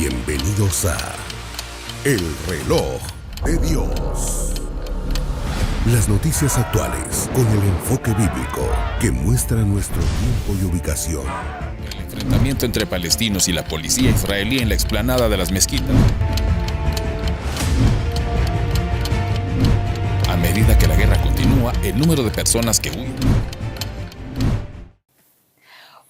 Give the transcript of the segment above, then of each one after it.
Bienvenidos a El Reloj de Dios. Las noticias actuales con el enfoque bíblico que muestra nuestro tiempo y ubicación. El enfrentamiento entre palestinos y la policía israelí en la explanada de las mezquitas. A medida que la guerra continúa, el número de personas que huyen.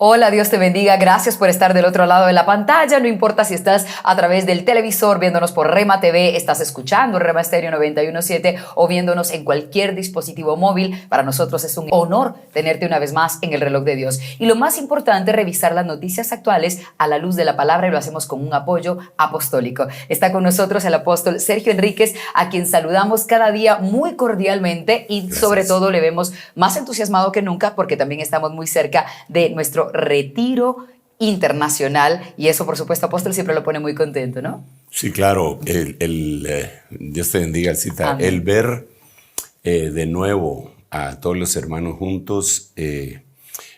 Hola, Dios te bendiga. Gracias por estar del otro lado de la pantalla. No importa si estás a través del televisor viéndonos por Rema TV, estás escuchando Rema Stereo 91.7 o viéndonos en cualquier dispositivo móvil. Para nosotros es un honor tenerte una vez más en el Reloj de Dios. Y lo más importante, revisar las noticias actuales a la luz de la palabra, y lo hacemos con un apoyo apostólico. Está con nosotros el apóstol Sergio Enríquez, a quien saludamos cada día muy cordialmente y Gracias. Sobre todo le vemos más entusiasmado que nunca porque también estamos muy cerca de nuestro retiro internacional, y eso, por supuesto, apóstol, siempre lo pone muy contento, ¿no? Sí, claro. Dios te bendiga, Alcita. Amén. El ver de nuevo a todos los hermanos juntos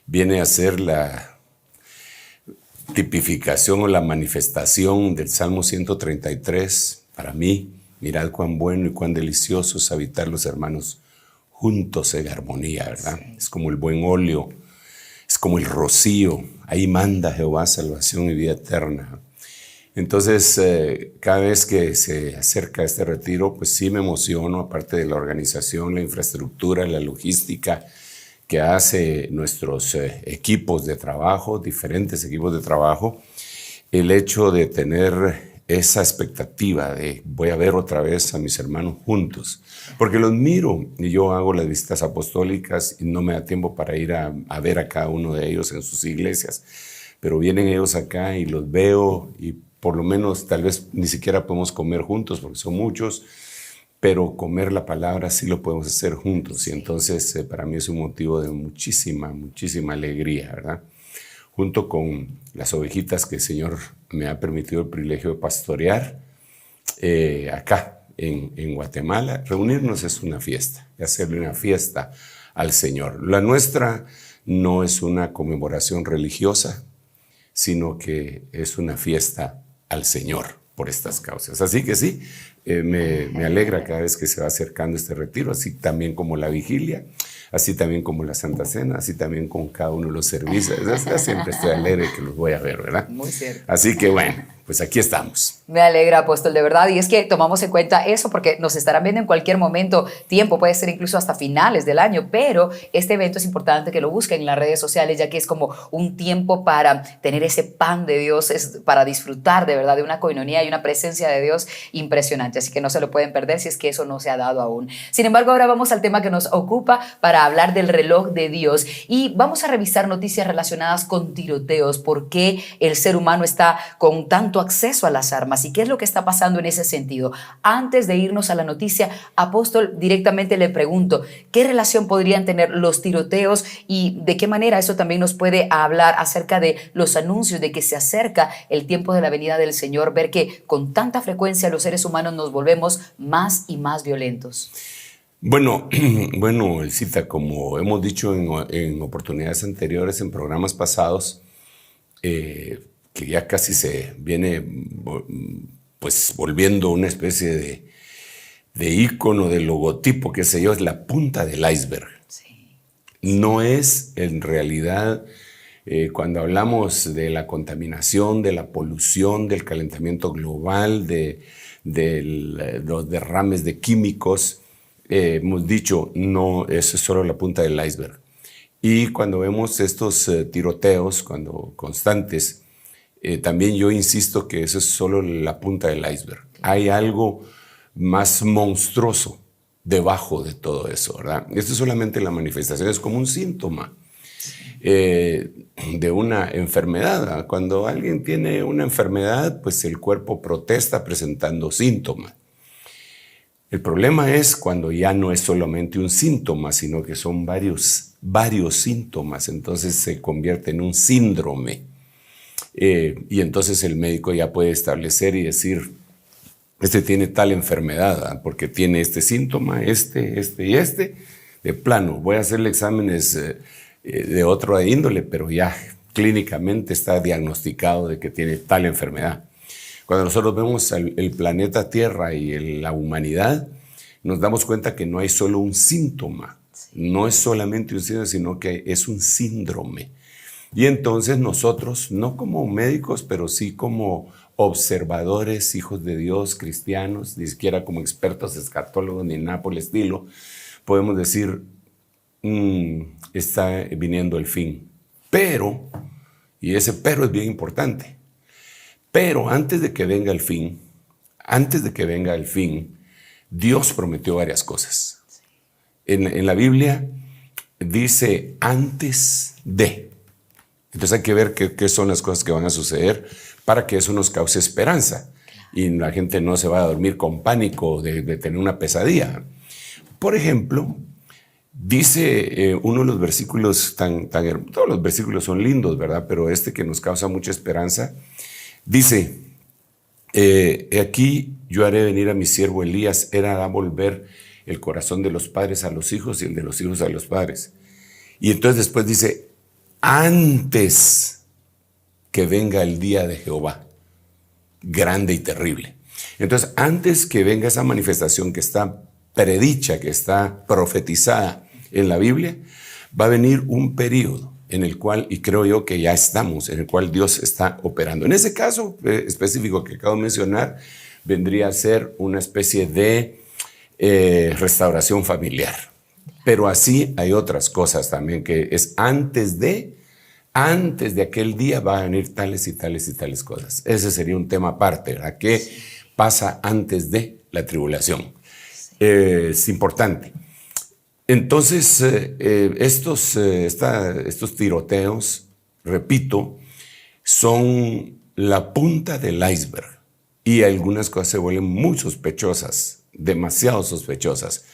viene a ser la tipificación o la manifestación del Salmo 133. Para mí, mirad cuán bueno y cuán delicioso es habitar los hermanos juntos en armonía, ¿verdad? Sí. Es como el buen óleo. Es como el rocío, ahí manda Jehová salvación y vida eterna. Entonces, cada vez que se acerca este retiro, pues sí me emociono, aparte de la organización, la infraestructura, la logística que hace nuestros equipos de trabajo, diferentes equipos de trabajo, el hecho de tener esa expectativa de voy a ver otra vez a mis hermanos juntos, porque los miro y yo hago las visitas apostólicas y no me da tiempo para ir a ver a cada uno de ellos en sus iglesias, pero vienen ellos acá y los veo y por lo menos tal vez ni siquiera podemos comer juntos porque son muchos, pero comer la palabra sí lo podemos hacer juntos, y entonces para mí es un motivo de muchísima alegría, ¿verdad? Junto con las ovejitas que el Señor me ha permitido el privilegio de pastorear acá en Guatemala. Reunirnos es una fiesta, hacerle una fiesta al Señor. La nuestra no es una conmemoración religiosa, sino que es una fiesta al Señor por estas causas. Así que sí, me alegra cada vez que se va acercando este retiro, así también como la vigilia, así también como la Santa Cena, así también con cada uno de los servicios. Siempre estoy alegre que los voy a ver, ¿verdad? Muy cierto. Así que bueno, pues aquí estamos. Me alegra, apóstol, de verdad. Y es que tomamos en cuenta eso porque nos estarán viendo en cualquier momento, tiempo, puede ser incluso hasta finales del año, pero este evento es importante que lo busquen en las redes sociales, ya que es como un tiempo para tener ese pan de Dios, es para disfrutar de verdad de una coinonía y una presencia de Dios impresionante. Así que no se lo pueden perder si es que eso no se ha dado aún. Sin embargo, ahora vamos al tema que nos ocupa para hablar del reloj de Dios, y vamos a revisar noticias relacionadas con tiroteos, por qué el ser humano está con tanto acceso a las armas y qué es lo que está pasando en ese sentido. Antes de irnos a la noticia, apóstol, directamente le pregunto, ¿qué relación podrían tener los tiroteos y de qué manera eso también nos puede hablar acerca de los anuncios de que se acerca el tiempo de la venida del Señor, ver que con tanta frecuencia los seres humanos nos volvemos más y más violentos? Bueno, Elcita, como hemos dicho en oportunidades anteriores, en programas pasados, que ya casi se viene pues volviendo una especie de ícono, de logotipo, qué sé yo, es la punta del iceberg. Sí. No es en realidad, cuando hablamos de la contaminación, de la polución, del calentamiento global, de los derrames de químicos, hemos dicho, no, eso es solo la punta del iceberg. Y cuando vemos estos tiroteos, cuando constantes, también yo insisto que eso es solo la punta del iceberg. Hay algo más monstruoso debajo de todo eso, ¿verdad? Esto es solamente la manifestación, es como un síntoma de una enfermedad, ¿verdad? Cuando alguien tiene una enfermedad, pues el cuerpo protesta presentando síntomas. El problema es cuando ya no es solamente un síntoma, sino que son varios síntomas, entonces se convierte en un síndrome. Y entonces el médico ya puede establecer y decir, este tiene tal enfermedad, ¿verdad? Porque tiene este síntoma, este y este. De plano, voy a hacerle exámenes de otra índole, pero ya clínicamente está diagnosticado de que tiene tal enfermedad. Cuando nosotros vemos el planeta Tierra y la humanidad, nos damos cuenta que no hay solo un síntoma, no es solamente un síntoma, sino que es un síndrome. Y entonces nosotros, no como médicos, pero sí como observadores, hijos de Dios, cristianos, ni siquiera como expertos escatólogos ni nada por el estilo, podemos decir, está viniendo el fin. Pero, y ese pero es bien importante, pero antes de que venga el fin, Dios prometió varias cosas. En la Biblia dice antes de. Entonces hay que ver qué son las cosas que van a suceder para que eso nos cause esperanza y la gente no se vaya a dormir con pánico de tener una pesadilla. Por ejemplo, dice uno de los versículos todos los versículos son lindos, ¿verdad? Pero este que nos causa mucha esperanza, dice, aquí yo haré venir a mi siervo Elías, él hará volver el corazón de los padres a los hijos y el de los hijos a los padres. Y entonces después dice, antes que venga el día de Jehová, grande y terrible. Entonces, antes que venga esa manifestación que está predicha, que está profetizada en la Biblia, va a venir un periodo en el cual, y creo yo que ya estamos, en el cual Dios está operando. En ese caso específico que acabo de mencionar, vendría a ser una especie de restauración familiar. Pero así hay otras cosas también, que es antes de aquel día va a venir tales y tales y tales cosas. Ese sería un tema aparte, ¿verdad? ¿Qué pasa antes de la tribulación? Es importante. Entonces, estos tiroteos, repito, son la punta del iceberg y algunas cosas se vuelven muy sospechosas, demasiado sospechosas.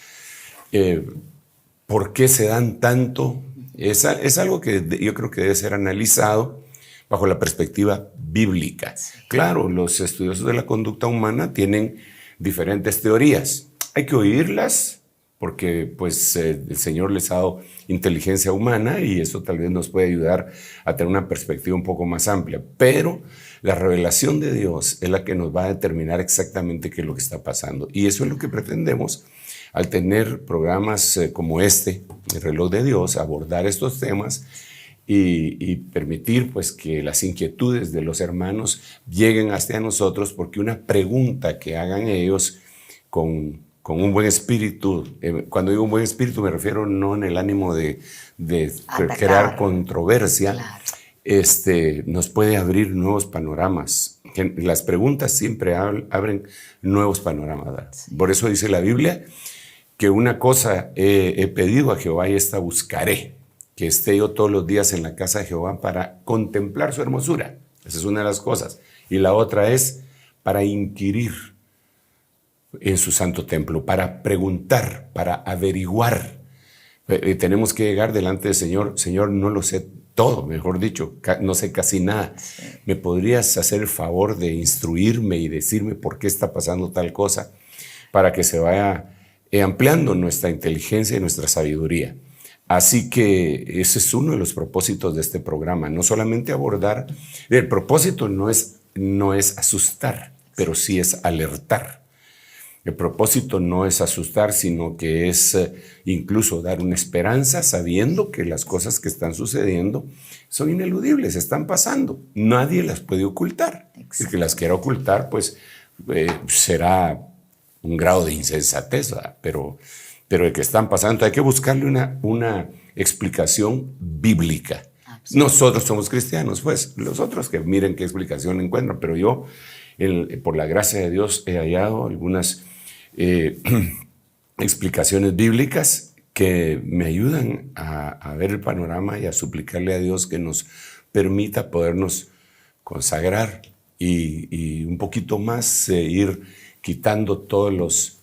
¿Por qué se dan tanto? Es algo que yo creo que debe ser analizado bajo la perspectiva bíblica. Claro, los estudiosos de la conducta humana tienen diferentes teorías. Hay que oírlas porque pues, el Señor les ha dado inteligencia humana y eso tal vez nos puede ayudar a tener una perspectiva un poco más amplia. Pero la revelación de Dios es la que nos va a determinar exactamente qué es lo que está pasando. Y eso es lo que pretendemos al tener programas como este, El Reloj de Dios, abordar estos temas y permitir pues, que las inquietudes de los hermanos lleguen hasta nosotros, porque una pregunta que hagan ellos con un buen espíritu, cuando digo un buen espíritu me refiero no en el ánimo de crear controversia, claro. Nos puede abrir nuevos panoramas. Las preguntas siempre abren nuevos panoramas, ¿verdad? Sí. Por eso dice la Biblia que una cosa he pedido a Jehová y esta buscaré, que esté yo todos los días en la casa de Jehová para contemplar su hermosura. Esa es una de las cosas. Y la otra es para inquirir en su santo templo, para preguntar, para averiguar. Tenemos que llegar delante del Señor. Señor, no lo sé todo, mejor dicho, no sé casi nada. Sí. ¿Me podrías hacer el favor de instruirme y decirme por qué está pasando tal cosa? Para que se vaya ampliando nuestra inteligencia y nuestra sabiduría. Así que ese es uno de los propósitos de este programa, no solamente abordar, el propósito no es asustar, pero sí es alertar. El propósito no es asustar, sino que es incluso dar una esperanza sabiendo que las cosas que están sucediendo son ineludibles, están pasando, nadie las puede ocultar. Exacto. El que las quiera ocultar, pues será un grado de insensatez, ¿verdad? Pero de que están pasando, hay que buscarle una explicación bíblica. Nosotros somos cristianos, pues, los otros que miren qué explicación encuentran, pero yo, por la gracia de Dios, he hallado algunas explicaciones bíblicas que me ayudan a ver el panorama y a suplicarle a Dios que nos permita podernos consagrar y un poquito más ir quitando todas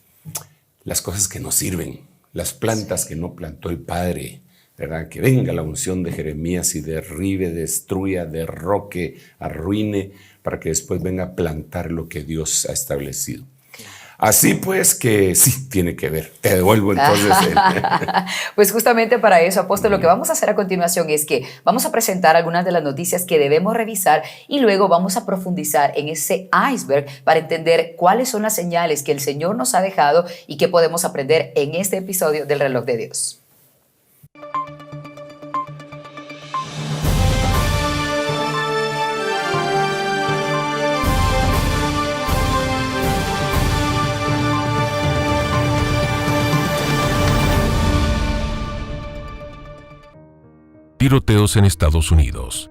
las cosas que nos sirven, las plantas que no plantó el Padre, ¿verdad? Que venga la unción de Jeremías y derribe, destruya, derroque, arruine, para que después venga a plantar lo que Dios ha establecido. Así pues que sí, tiene que ver. Te devuelvo entonces. Pues justamente para eso, apóstol, lo que vamos a hacer a continuación es que vamos a presentar algunas de las noticias que debemos revisar y luego vamos a profundizar en ese iceberg para entender cuáles son las señales que el Señor nos ha dejado y qué podemos aprender en este episodio del Reloj de Dios. Tiroteos en Estados Unidos.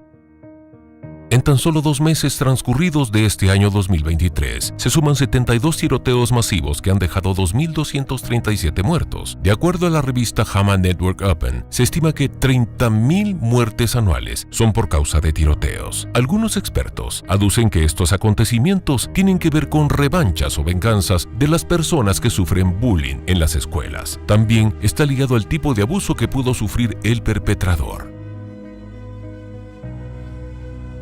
En tan solo 2 meses transcurridos de este año 2023, se suman 72 tiroteos masivos que han dejado 2.237 muertos. De acuerdo a la revista JAMA Network Open, se estima que 30.000 muertes anuales son por causa de tiroteos. Algunos expertos aducen que estos acontecimientos tienen que ver con revanchas o venganzas de las personas que sufren bullying en las escuelas. También está ligado al tipo de abuso que pudo sufrir el perpetrador.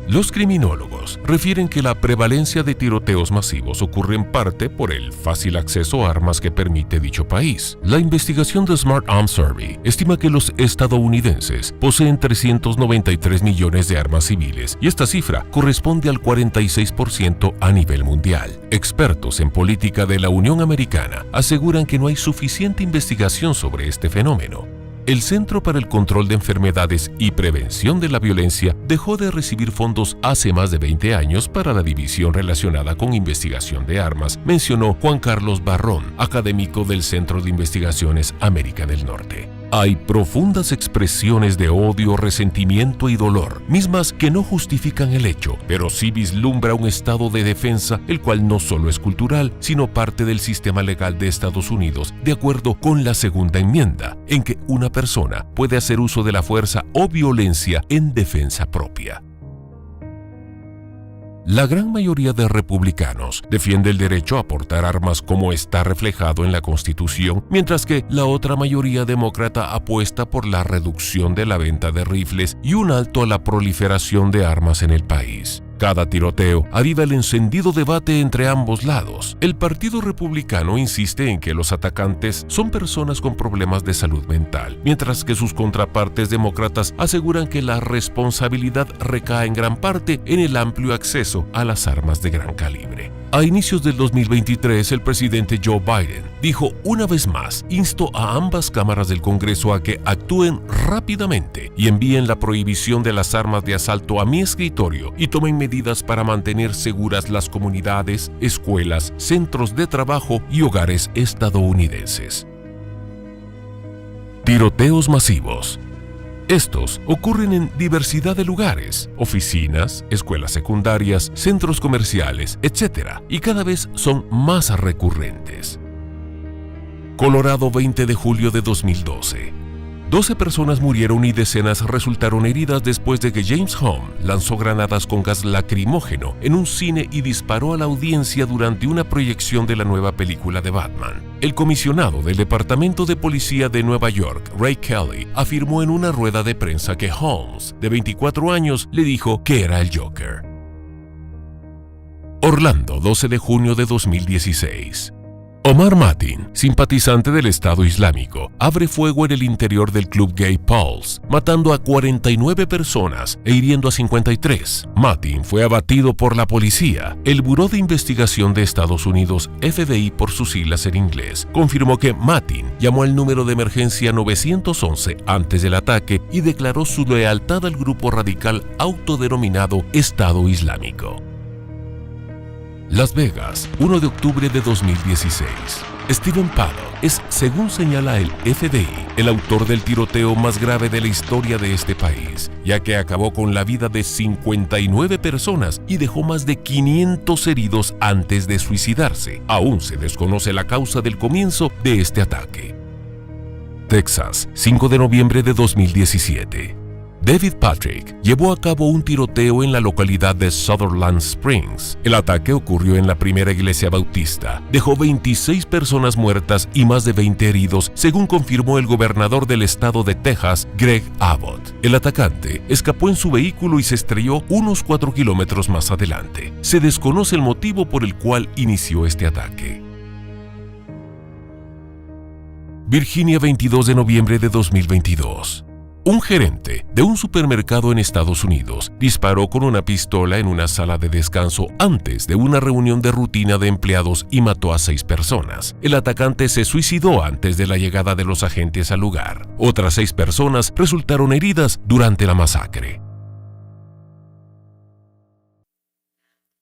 Los criminólogos refieren que la prevalencia de tiroteos masivos ocurre en parte por el fácil acceso a armas que permite dicho país. La investigación de Smart Arms Survey estima que los estadounidenses poseen 393 millones de armas civiles y esta cifra corresponde al 46% a nivel mundial. Expertos en política de la Unión Americana aseguran que no hay suficiente investigación sobre este fenómeno. El Centro para el Control de Enfermedades y Prevención de la Violencia dejó de recibir fondos hace más de 20 años para la división relacionada con investigación de armas, mencionó Juan Carlos Barrón, académico del Centro de Investigaciones América del Norte. Hay profundas expresiones de odio, resentimiento y dolor, mismas que no justifican el hecho, pero sí vislumbra un estado de defensa, el cual no solo es cultural, sino parte del sistema legal de Estados Unidos, de acuerdo con la segunda enmienda, en que una persona puede hacer uso de la fuerza o violencia en defensa propia. La gran mayoría de republicanos defiende el derecho a portar armas como está reflejado en la Constitución, mientras que la otra mayoría demócrata apuesta por la reducción de la venta de rifles y un alto a la proliferación de armas en el país. Cada tiroteo aviva el encendido debate entre ambos lados. El Partido Republicano insiste en que los atacantes son personas con problemas de salud mental, mientras que sus contrapartes demócratas aseguran que la responsabilidad recae en gran parte en el amplio acceso a las armas de gran calibre. A inicios del 2023, el presidente Joe Biden dijo una vez más, instó a ambas cámaras del Congreso a que actúen rápidamente y envíen la prohibición de las armas de asalto a mi escritorio y tomen medidas para mantener seguras las comunidades, escuelas, centros de trabajo y hogares estadounidenses. Tiroteos masivos. Estos ocurren en diversidad de lugares, oficinas, escuelas secundarias, centros comerciales, etc. y cada vez son más recurrentes. Colorado, 20 de julio de 2012. 12 personas murieron y decenas resultaron heridas después de que James Home lanzó granadas con gas lacrimógeno en un cine y disparó a la audiencia durante una proyección de la nueva película de Batman. El comisionado del Departamento de Policía de Nueva York, Ray Kelly, afirmó en una rueda de prensa que Holmes, de 24 años, le dijo que era el Joker. Orlando, 12 de junio de 2016. Omar Mateen, simpatizante del Estado Islámico, abre fuego en el interior del club gay Pulse, matando a 49 personas e hiriendo a 53. Mateen fue abatido por la policía. El Buró de Investigación de Estados Unidos, FBI por sus siglas en inglés, confirmó que Mateen llamó al número de emergencia 911 antes del ataque y declaró su lealtad al grupo radical autodenominado Estado Islámico. Las Vegas, 1 de octubre de 2016. Stephen Paddock es, según señala el FBI, el autor del tiroteo más grave de la historia de este país, ya que acabó con la vida de 59 personas y dejó más de 500 heridos antes de suicidarse. Aún se desconoce la causa del comienzo de este ataque. Texas, 5 de noviembre de 2017. David Patrick llevó a cabo un tiroteo en la localidad de Sutherland Springs. El ataque ocurrió en la primera iglesia bautista. Dejó 26 personas muertas y más de 20 heridos, según confirmó el gobernador del estado de Texas, Greg Abbott. El atacante escapó en su vehículo y se estrelló unos 4 kilómetros más adelante. Se desconoce el motivo por el cual inició este ataque. Virginia, 22 de noviembre de 2022. Un gerente de un supermercado en Estados Unidos disparó con una pistola en una sala de descanso antes de una reunión de rutina de empleados y mató a 6 personas. El atacante se suicidó antes de la llegada de los agentes al lugar. Otras 6 personas resultaron heridas durante la masacre.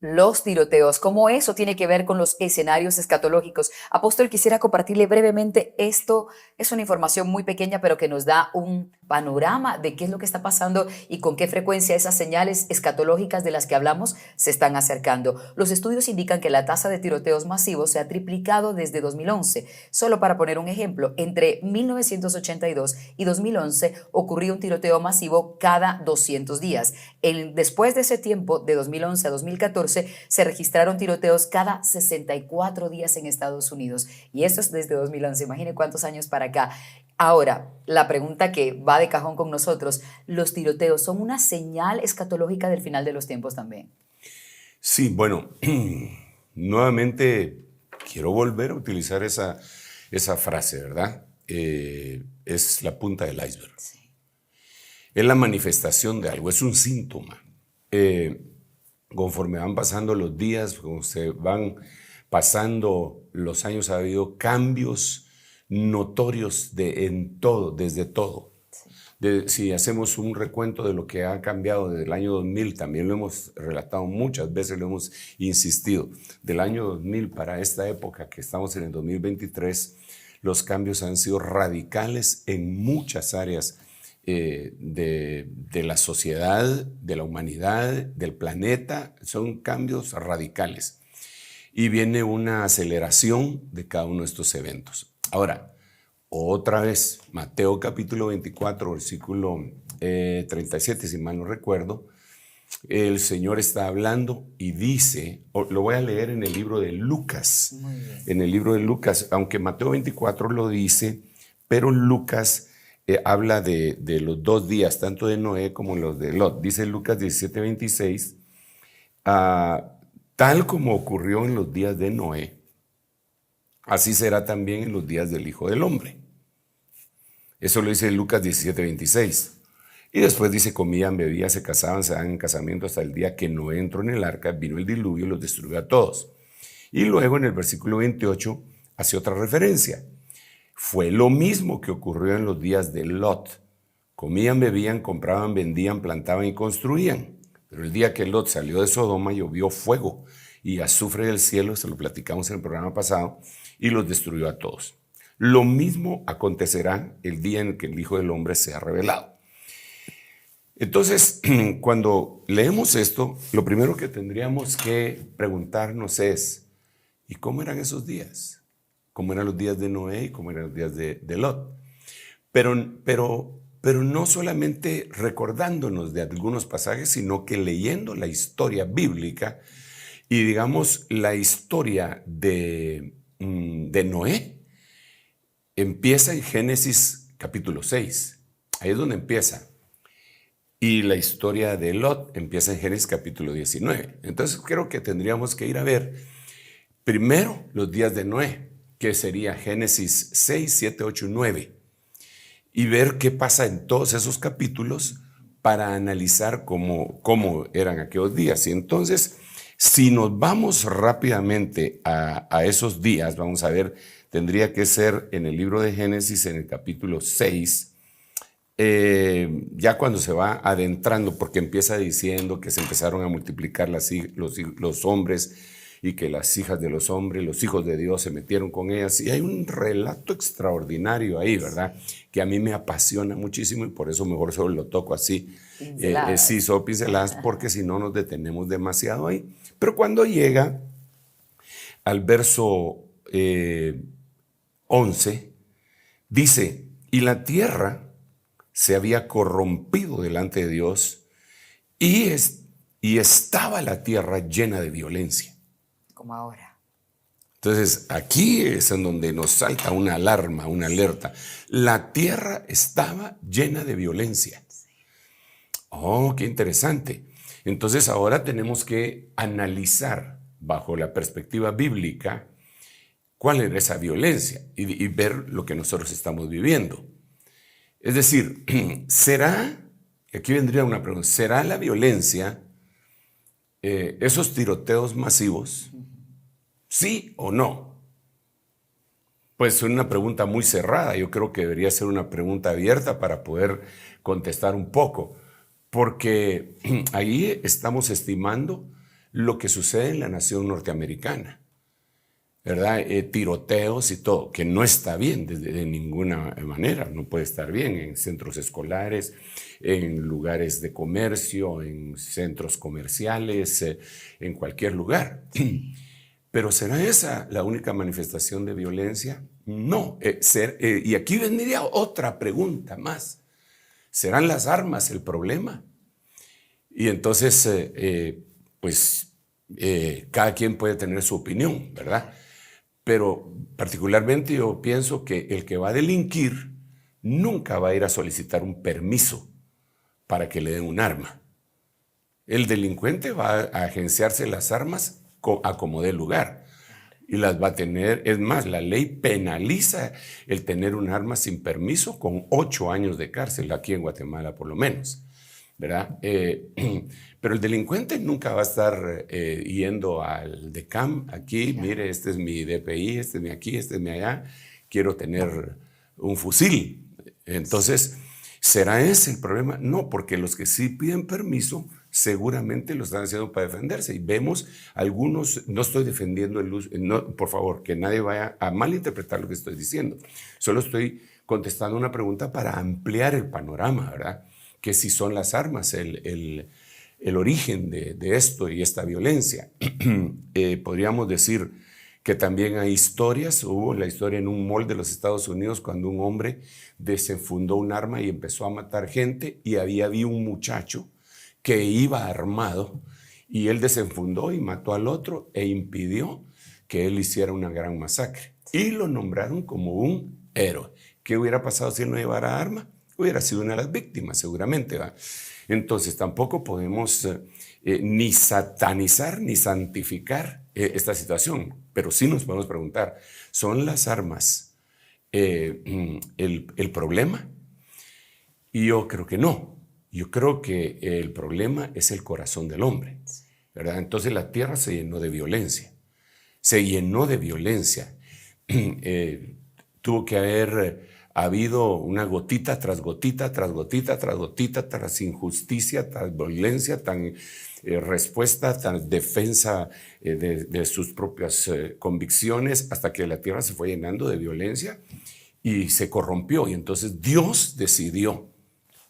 Los tiroteos, cómo eso tiene que ver con los escenarios escatológicos. Apóstol, quisiera compartirle brevemente esto. Es una información muy pequeña, pero que nos da un panorama de qué es lo que está pasando y con qué frecuencia esas señales escatológicas de las que hablamos se están acercando. Los estudios indican que la tasa de tiroteos masivos se ha triplicado desde 2011. Solo para poner un ejemplo, entre 1982 y 2011 ocurrió un tiroteo masivo cada 200 días. Después de ese tiempo, de 2011 a 2014, se registraron tiroteos cada 64 días en Estados Unidos. Y eso es desde 2011. Imagine cuántos años para acá. Ahora, la pregunta que va de cajón con nosotros, ¿los tiroteos son una señal escatológica del final de los tiempos también? Sí, bueno, nuevamente quiero volver a utilizar esa frase, ¿verdad? Es la punta del iceberg. Sí. Es la manifestación de algo, es un síntoma. Conforme van pasando los días, como se van pasando los años, ha habido cambios notorios en todo, desde todo. Sí. Si hacemos un recuento de lo que ha cambiado desde el año 2000, también lo hemos relatado muchas veces, lo hemos insistido. Del año 2000 para esta época que estamos en el 2023, los cambios han sido radicales en muchas áreas de la sociedad, de la humanidad, del planeta. Son cambios radicales. Y viene una aceleración de cada uno de estos eventos. Ahora, otra vez, Mateo capítulo 24, versículo 37, si mal no recuerdo, el Señor está hablando y dice, lo voy a leer en el libro de Lucas, en el libro de Lucas, aunque Mateo 24 lo dice, pero Lucas habla de los 2 días, tanto de Noé como los de Lot. Dice Lucas 17:26, tal como ocurrió en los días de Noé, así será también en los días del Hijo del Hombre. Eso lo dice Lucas 17:26. Y después dice, comían, bebían, se casaban, se daban en casamiento hasta el día que Noé entró en el arca, vino el diluvio y los destruyó a todos. Y luego en el versículo 28 hace otra referencia. Fue lo mismo que ocurrió en los días de Lot. Comían, bebían, compraban, vendían, plantaban y construían. Pero el día que Lot salió de Sodoma llovió fuego y azufre del cielo, se lo platicamos en el programa pasado, y los destruyó a todos. Lo mismo acontecerá el día en que el Hijo del Hombre sea revelado. Entonces, cuando leemos esto, lo primero que tendríamos que preguntarnos es, ¿y cómo eran esos días? ¿Cómo eran los días de Noé y cómo eran los días de Lot? Pero no solamente recordándonos de algunos pasajes, sino que leyendo la historia bíblica y digamos la historia de Noé, empieza en Génesis capítulo 6. Ahí es donde empieza. Y la historia de Lot empieza en Génesis capítulo 19. Entonces creo que tendríamos que ir a ver primero los días de Noé, que sería Génesis 6, 7, 8 y 9. Y ver qué pasa en todos esos capítulos para analizar cómo eran aquellos días. Y entonces, si nos vamos rápidamente a esos días, vamos a ver, tendría que ser en el libro de Génesis, en el capítulo 6, ya cuando se va adentrando, porque empieza diciendo que se empezaron a multiplicar los hombres y que las hijas de los hombres, los hijos de Dios se metieron con ellas. Y hay un relato extraordinario ahí, ¿verdad? Que a mí me apasiona muchísimo y por eso mejor solo lo toco así. Sí, solo pinceladas, porque si no nos detenemos demasiado ahí. Pero cuando llega al verso 11, dice, y la tierra se había corrompido delante de Dios y estaba la tierra llena de violencia. Como ahora. Entonces, aquí es en donde nos salta una alarma, una alerta. La tierra estaba llena de violencia. Oh, qué interesante. Entonces, ahora tenemos que analizar bajo la perspectiva bíblica cuál era esa violencia y ver lo que nosotros estamos viviendo. Es decir, ¿será, aquí vendría una pregunta, ¿será la violencia esos tiroteos masivos? ¿Sí o no? Pues es una pregunta muy cerrada. Yo creo que debería ser una pregunta abierta para poder contestar un poco, porque ahí estamos estimando lo que sucede en la nación norteamericana, ¿verdad? Tiroteos y todo, que no está bien de ninguna manera, no puede estar bien en centros escolares, en lugares de comercio, en centros comerciales, en cualquier lugar. Pero ¿será esa la única manifestación de violencia? No. Y aquí vendría otra pregunta más. ¿Serán las armas el problema? Y entonces, cada quien puede tener su opinión, ¿verdad? Pero particularmente yo pienso que el que va a delinquir nunca va a ir a solicitar un permiso para que le den un arma. El delincuente va a agenciarse las armas a como dé lugar y las va a tener. Es más, la ley penaliza el tener un arma sin permiso con 8 años de cárcel, aquí en Guatemala por lo menos, ¿verdad? Pero el delincuente nunca va a estar yendo al DECAM, aquí, mire, este es mi DPI, este es mi aquí, este es mi allá, quiero tener un fusil. Entonces, ¿será ese el problema? No, porque los que sí piden permiso seguramente lo están haciendo para defenderse. Y vemos algunos, no estoy defendiendo el uso, no, por favor, que nadie vaya a malinterpretar lo que estoy diciendo. Solo estoy contestando una pregunta para ampliar el panorama, ¿verdad? Que si son las armas el origen de esto y esta violencia. Podríamos decir que también hay historias. Hubo la historia en un mall de los Estados Unidos cuando un hombre desenfundó un arma y empezó a matar gente, y había un muchacho que iba armado y él desenfundó y mató al otro e impidió que él hiciera una gran masacre. Y lo nombraron como un héroe. ¿Qué hubiera pasado si él no llevara arma? Hubiera sido una de las víctimas, seguramente, ¿va? Entonces tampoco podemos ni satanizar ni santificar esta situación, pero sí nos podemos preguntar, ¿son las armas el problema? Y yo creo que no. Yo creo que el problema es el corazón del hombre, ¿verdad? Entonces la tierra se llenó de violencia. Se llenó de violencia. Tuvo que haber habido una gotita tras gotita, tras gotita, tras gotita, tras injusticia, tras violencia, tan respuesta, tan defensa de sus propias convicciones, hasta que la tierra se fue llenando de violencia y se corrompió. Y entonces Dios decidió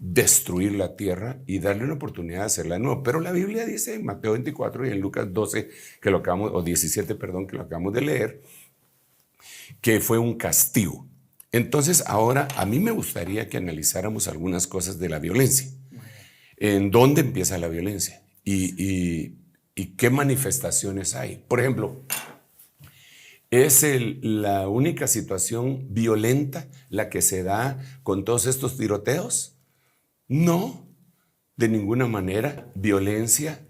destruir la tierra y darle una oportunidad de hacerla de nuevo. Pero la Biblia dice en Mateo 24 y en Lucas 12, que lo acabamos, o 17, perdón, que lo acabamos de leer, que fue un castigo. Entonces, ahora a mí me gustaría que analizáramos algunas cosas de la violencia. ¿En dónde empieza la violencia? ¿Y qué manifestaciones hay? Por ejemplo, ¿es la única situación violenta la que se da con todos estos tiroteos? No, de ninguna manera. Violencia,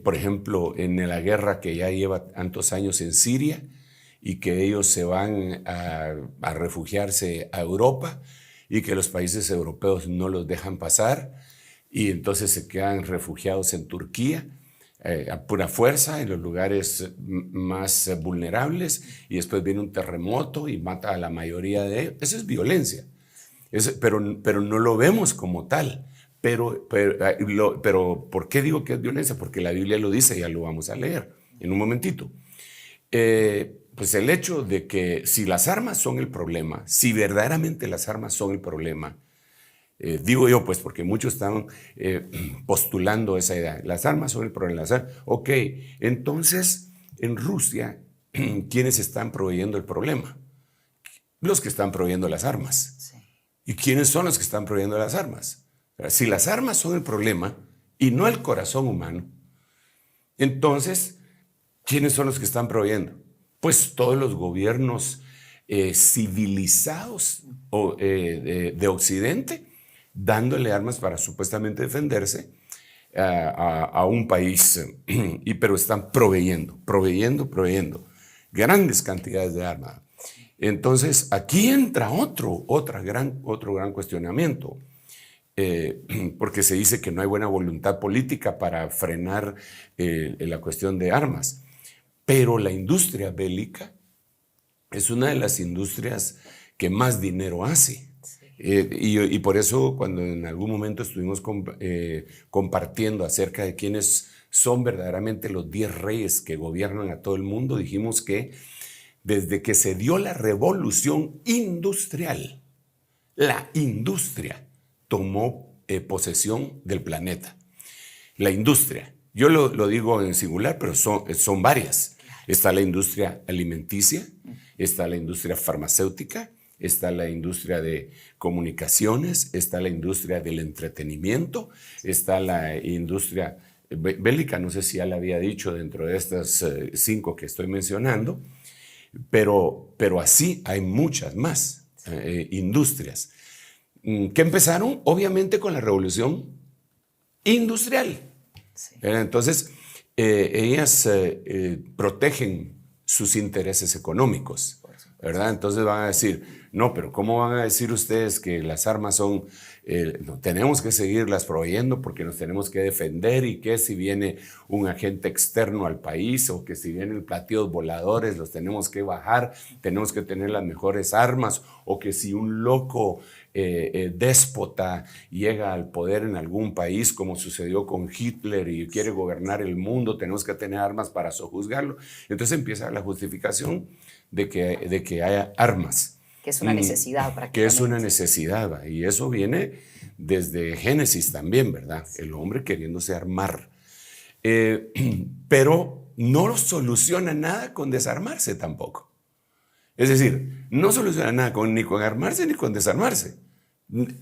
por ejemplo, en la guerra que ya lleva tantos años en Siria, y que ellos se van a refugiarse a Europa y que los países europeos no los dejan pasar, y entonces se quedan refugiados en Turquía a pura fuerza, en los lugares más vulnerables, y después viene un terremoto y mata a la mayoría de ellos. Eso es violencia, pero no lo vemos como tal. Pero ¿por qué digo que es violencia? Porque la Biblia lo dice, ya lo vamos a leer en un momentito. Pues el hecho de que si las armas son el problema, si verdaderamente las armas son el problema, digo yo, pues porque muchos están postulando esa idea, las armas son el problema. Ok, entonces en Rusia, ¿quiénes están proveyendo el problema? Los que están proveyendo las armas. Sí. ¿Y quiénes son los que están proveyendo las armas? Si las armas son el problema y no el corazón humano, entonces, ¿quiénes son los que están proveyendo? Pues todos los gobiernos civilizados de Occidente, dándole armas para supuestamente defenderse a un país, pero están proveyendo. grandes cantidades de armas. Entonces, aquí entra otro gran cuestionamiento, porque se dice que no hay buena voluntad política para frenar la cuestión de armas, pero la industria bélica es una de las industrias que más dinero hace. Y por eso cuando en algún momento estuvimos compartiendo acerca de quiénes son verdaderamente los 10 reyes que gobiernan a todo el mundo, dijimos que desde que se dio la revolución industrial, la industria tomó posesión del planeta. La industria, yo lo digo en singular, pero son varias. Está la industria alimenticia, está la industria farmacéutica, está la industria de comunicaciones, está la industria del entretenimiento, está la industria bélica, no sé si ya la había dicho dentro de estas 5 que estoy mencionando, pero así hay muchas más industrias que empezaron obviamente con la revolución industrial. Sí. Entonces, ellas protegen sus intereses económicos, ¿verdad? Entonces van a decir, no, pero ¿cómo van a decir ustedes que las armas son, no, tenemos que seguirlas proveyendo porque nos tenemos que defender, y que si viene un agente externo al país o que si vienen platillos voladores los tenemos que bajar, tenemos que tener las mejores armas, o que si un loco déspota llega al poder en algún país como sucedió con Hitler y quiere gobernar el mundo, tenemos que tener armas para sojuzgarlo. Entonces empieza la justificación de que haya armas. Que es una necesidad prácticamente. Que es una necesidad, y eso viene desde Génesis también, ¿verdad? El hombre queriéndose armar. Pero no soluciona nada con desarmarse tampoco. Es decir, no soluciona nada ni con armarse ni con desarmarse.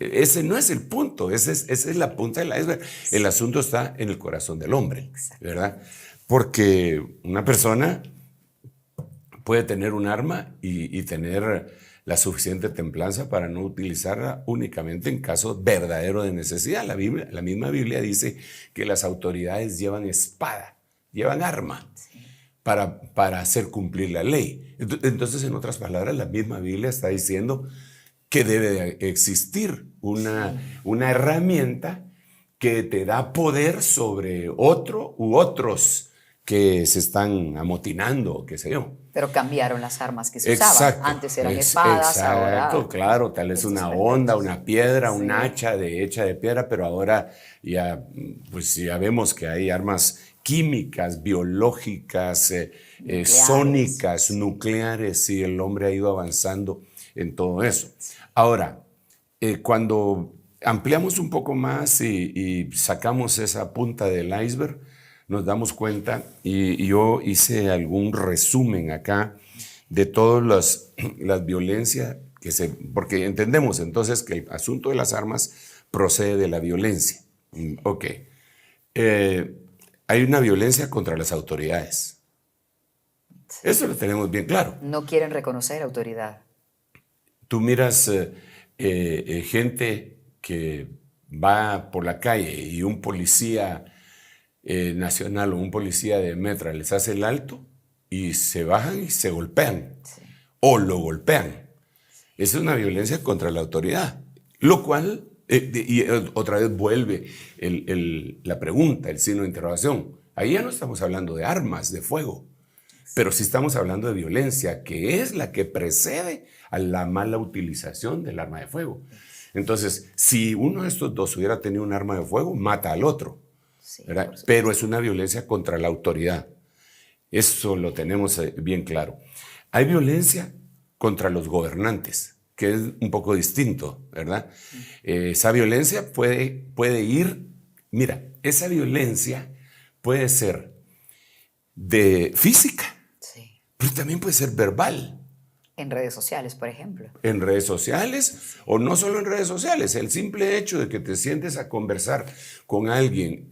Ese no es el punto, esa es la punta del iceberg. El asunto está en el corazón del hombre, ¿verdad? Porque una persona puede tener un arma y tener la suficiente templanza para no utilizarla únicamente en casos verdaderos de necesidad. La misma Biblia dice que las autoridades llevan espada, llevan arma para hacer cumplir la ley. Entonces, en otras palabras, la misma Biblia está diciendo que debe de existir una herramienta que te da poder sobre otro u otros que se están amotinando, qué sé yo. Pero cambiaron las armas que se usaban. Antes eran espadas, ahora... Claro, tal vez una honda, una piedra, un hacha hecha de piedra, pero ahora ya vemos que hay armas químicas, biológicas, sónicas, nucleares, y el hombre ha ido avanzando en todo eso. Ahora, cuando ampliamos un poco más y sacamos esa punta del iceberg, nos damos cuenta, y yo hice algún resumen acá de todas las violencias porque entendemos entonces que el asunto de las armas procede de la violencia. Ok. Hay una violencia contra las autoridades. Sí. Eso lo tenemos bien claro. No quieren reconocer autoridad. Tú miras gente que va por la calle y un policía nacional o un policía de Metra les hace el alto y se bajan y se golpean, o lo golpean. Esa es una violencia contra la autoridad, lo cual, y otra vez vuelve la pregunta, el signo de interrogación. Ahí ya no estamos hablando de armas de fuego, pero sí estamos hablando de violencia, que es la que precede a la mala utilización del arma de fuego. Entonces, si uno de estos dos hubiera tenido un arma de fuego, mata al otro. Sí, pero es una violencia contra la autoridad. Eso lo tenemos bien claro. Hay violencia contra los gobernantes, que es un poco distinto, ¿verdad? Esa violencia puede ir... Mira, esa violencia puede ser de física, pero también puede ser verbal. En redes sociales, por ejemplo. En redes sociales, o no solo en redes sociales. El simple hecho de que te sientes a conversar con alguien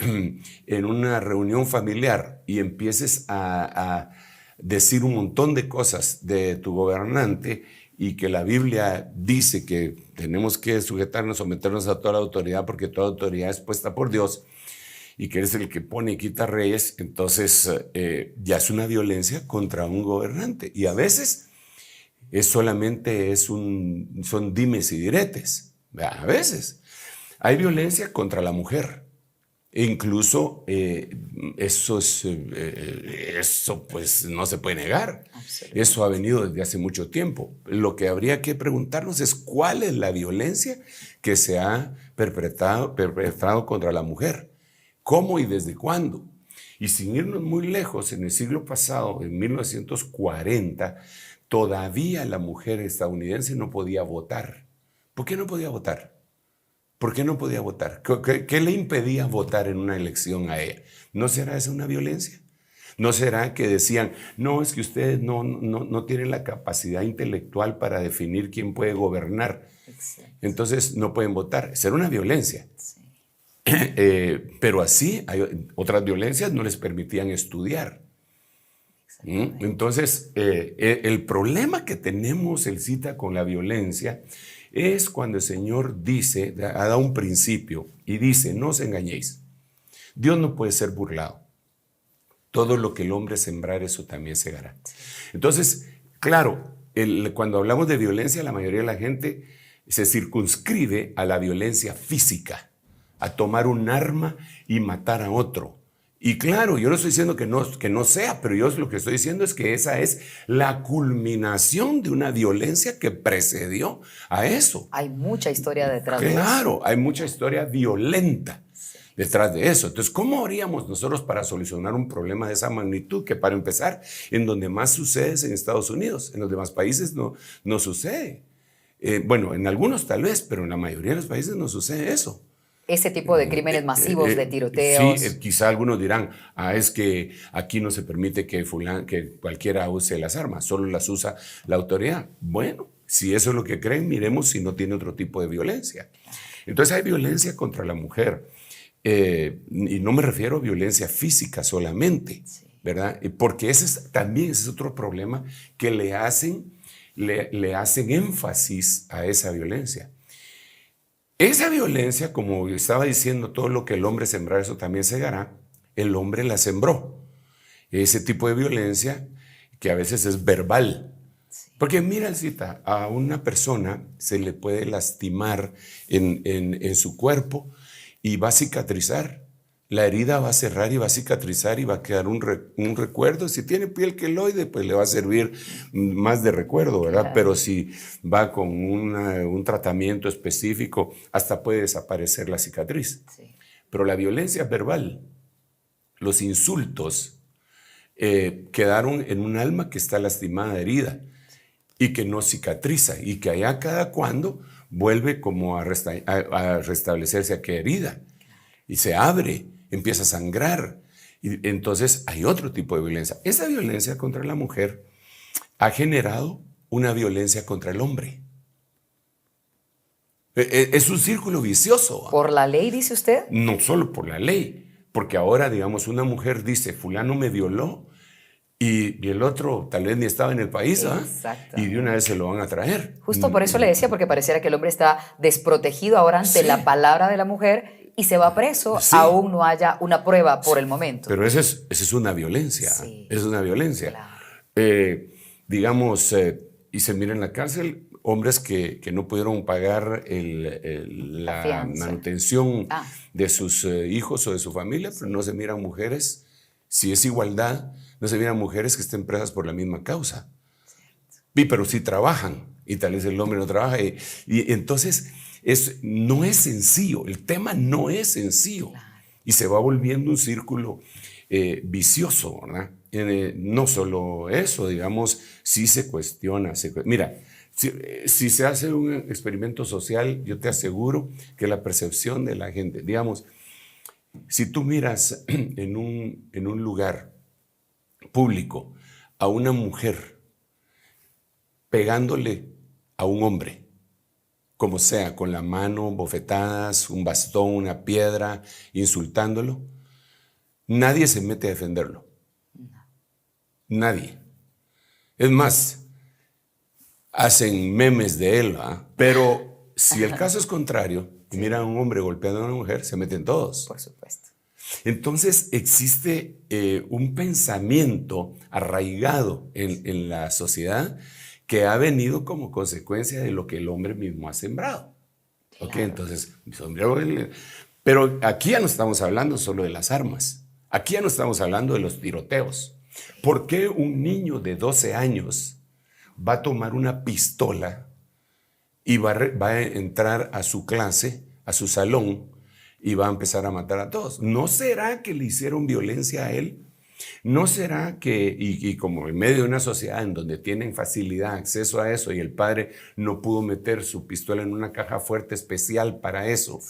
en una reunión familiar y empieces a decir un montón de cosas de tu gobernante, y que la Biblia dice que tenemos que sujetarnos, someternos a toda la autoridad porque toda autoridad es puesta por Dios, y que eres el que pone y quita reyes, entonces ya es una violencia contra un gobernante. Y a veces son dimes y diretes. A veces hay violencia contra la mujer. E incluso eso pues no se puede negar. Eso ha venido desde hace mucho tiempo. Lo que habría que preguntarnos es cuál es la violencia que se ha perpetrado contra la mujer. ¿Cómo y desde cuándo? Y sin irnos muy lejos, en el siglo pasado, en 1940, todavía la mujer estadounidense no podía votar. ¿Por qué no podía votar? ¿Por qué no podía votar? ¿Qué le impedía votar en una elección a ella? ¿No será esa una violencia? ¿No será que decían, no, es que ustedes no tienen la capacidad intelectual para definir quién puede gobernar? Exacto. Entonces no pueden votar. Esa era una violencia. Sí. Pero así, hay otras violencias no les permitían estudiar. Entonces, el problema que tenemos, Elcita, con la violencia es cuando el Señor dice, ha dado un principio y dice, no os engañéis. Dios no puede ser burlado. Todo lo que el hombre sembrar, eso también segará. Entonces, claro, cuando hablamos de violencia, la mayoría de la gente se circunscribe a la violencia física, a tomar un arma y matar a otro. Y claro, yo no estoy diciendo que no sea, pero yo lo que estoy diciendo es que esa es la culminación de una violencia que precedió a eso. Hay mucha historia detrás de eso. Claro, hay mucha historia violenta detrás de eso. Entonces, ¿cómo haríamos nosotros para solucionar un problema de esa magnitud? Que para empezar, en donde más sucede es en Estados Unidos. En los demás países no sucede. Bueno, en algunos tal vez, pero en la mayoría de los países no sucede eso. Ese tipo de crímenes masivos, de tiroteos. Sí, quizá algunos dirán, es que aquí no se permite que cualquiera use las armas, solo las usa la autoridad. Bueno, si eso es lo que creen, miremos si no tiene otro tipo de violencia. Entonces hay violencia contra la mujer. Y no me refiero a violencia física solamente, ¿verdad? Porque también ese es otro problema que le hacen énfasis a esa violencia. Esa violencia, como estaba diciendo, todo lo que el hombre sembrar, eso también segará, el hombre la sembró. Ese tipo de violencia que a veces es verbal. Porque mira, Elcita, a una persona se le puede lastimar en su cuerpo y va a cicatrizar. La herida va a cerrar y va a cicatrizar y va a quedar un recuerdo. Si tiene piel queloide, pues le va a servir más de recuerdo, ¿verdad? Claro. Pero si va con un tratamiento específico, hasta puede desaparecer la cicatriz. Sí. Pero la violencia verbal, los insultos, quedaron en un alma que está lastimada, herida, y que no cicatriza, y que allá cada cuando vuelve como a restablecerse aquella herida, y se abre, empieza a sangrar. Y entonces hay otro tipo de violencia. Esa violencia contra la mujer ha generado una violencia contra el hombre. Es un círculo vicioso. ¿Por la ley, dice usted? No solo por la ley, porque ahora, digamos, una mujer dice, fulano me violó, y el otro tal vez ni estaba en el país, y de una vez se lo van a traer. Justo por eso le decía, porque pareciera que el hombre está desprotegido ahora ante la palabra de la mujer, y se va preso, aún no haya una prueba por el momento. Pero esa es una violencia, es una violencia. Claro. Digamos, y se mira en la cárcel hombres que no pudieron pagar la manutención de sus hijos o de su familia, pero no se miran mujeres, si es igualdad, no se miran mujeres que estén presas por la misma causa. Pero sí trabajan, y tal vez el hombre no trabaja, y entonces... no es sencillo, el tema no es sencillo, y se va volviendo un círculo vicioso, ¿verdad? No solo eso, digamos, sí se cuestiona. Mira, si se hace un experimento social, yo te aseguro que la percepción de la gente, digamos, si tú miras en un lugar público a una mujer pegándole a un hombre, como sea, con la mano, bofetadas, un bastón, una piedra, insultándolo, nadie se mete a defenderlo. Nadie. Es más, hacen memes de él, ¿verdad? Pero si el caso es contrario, y miran a un hombre golpeando a una mujer, se meten todos. Por supuesto. Entonces existe un pensamiento arraigado en la sociedad que ha venido como consecuencia de lo que el hombre mismo ha sembrado. Claro. ¿Okay? Entonces, pero aquí ya no estamos hablando solo de las armas. Aquí ya no estamos hablando de los tiroteos. ¿Por qué un niño de 12 años va a tomar una pistola y va a entrar a su clase, a su salón, y va a empezar a matar a todos? ¿No será que le hicieron violencia a él? ¿No será que, y como en medio de una sociedad en donde tienen facilidad, acceso a eso, y el padre no pudo meter su pistola en una caja fuerte especial para eso,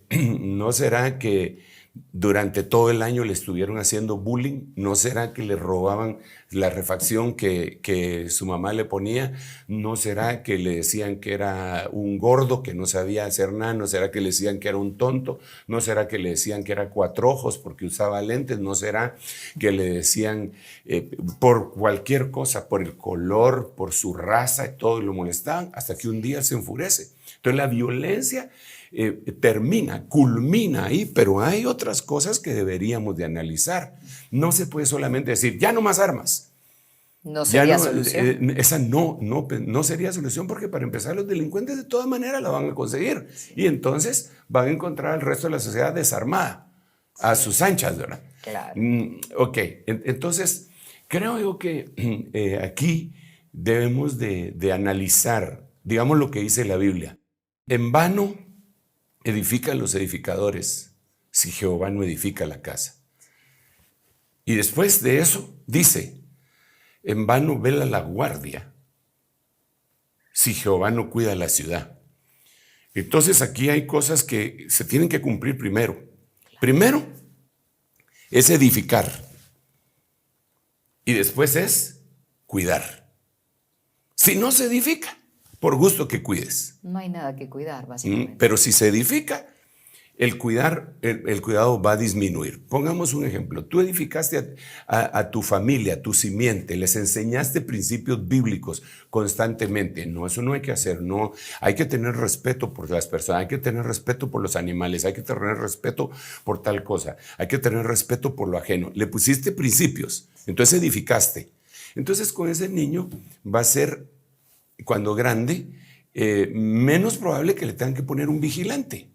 ¿no será que durante todo el año le estuvieron haciendo bullying? ¿No será que le robaban la refacción que su mamá le ponía? ¿No será que le decían que era un gordo, que no sabía hacer nada? ¿No será que le decían que era un tonto? ¿No será que le decían que era cuatro ojos porque usaba lentes? ¿No será que le decían por cualquier cosa, por el color, por su raza, y todo lo molestaban? Hasta que un día se enfurece. Entonces la violencia culmina ahí, pero hay otras cosas que deberíamos de analizar. No se puede solamente decir, ya no más armas. No sería solución. Esa no sería solución, porque para empezar los delincuentes de todas maneras la van a conseguir. Sí. Y entonces van a encontrar al resto de la sociedad desarmada, a sus anchas, ¿verdad? Claro. Ok, entonces creo yo que aquí debemos de analizar, digamos, lo que dice la Biblia. En vano edifican los edificadores si Jehová no edifica la casa. Y después de eso dice, en vano vela la guardia si Jehová no cuida la ciudad. Entonces aquí hay cosas que se tienen que cumplir primero. Primero es edificar y después es cuidar. Si no se edifica, por gusto que cuides. No hay nada que cuidar, básicamente. Pero si se edifica, el cuidado va a disminuir. Pongamos un ejemplo. Tú edificaste a tu familia, a tu simiente, les enseñaste principios bíblicos constantemente. No, eso no hay que hacer. No, hay que tener respeto por las personas, hay que tener respeto por los animales, hay que tener respeto por tal cosa, hay que tener respeto por lo ajeno. Le pusiste principios, entonces edificaste. Entonces con ese niño va a ser, cuando grande, menos probable que le tengan que poner un vigilante.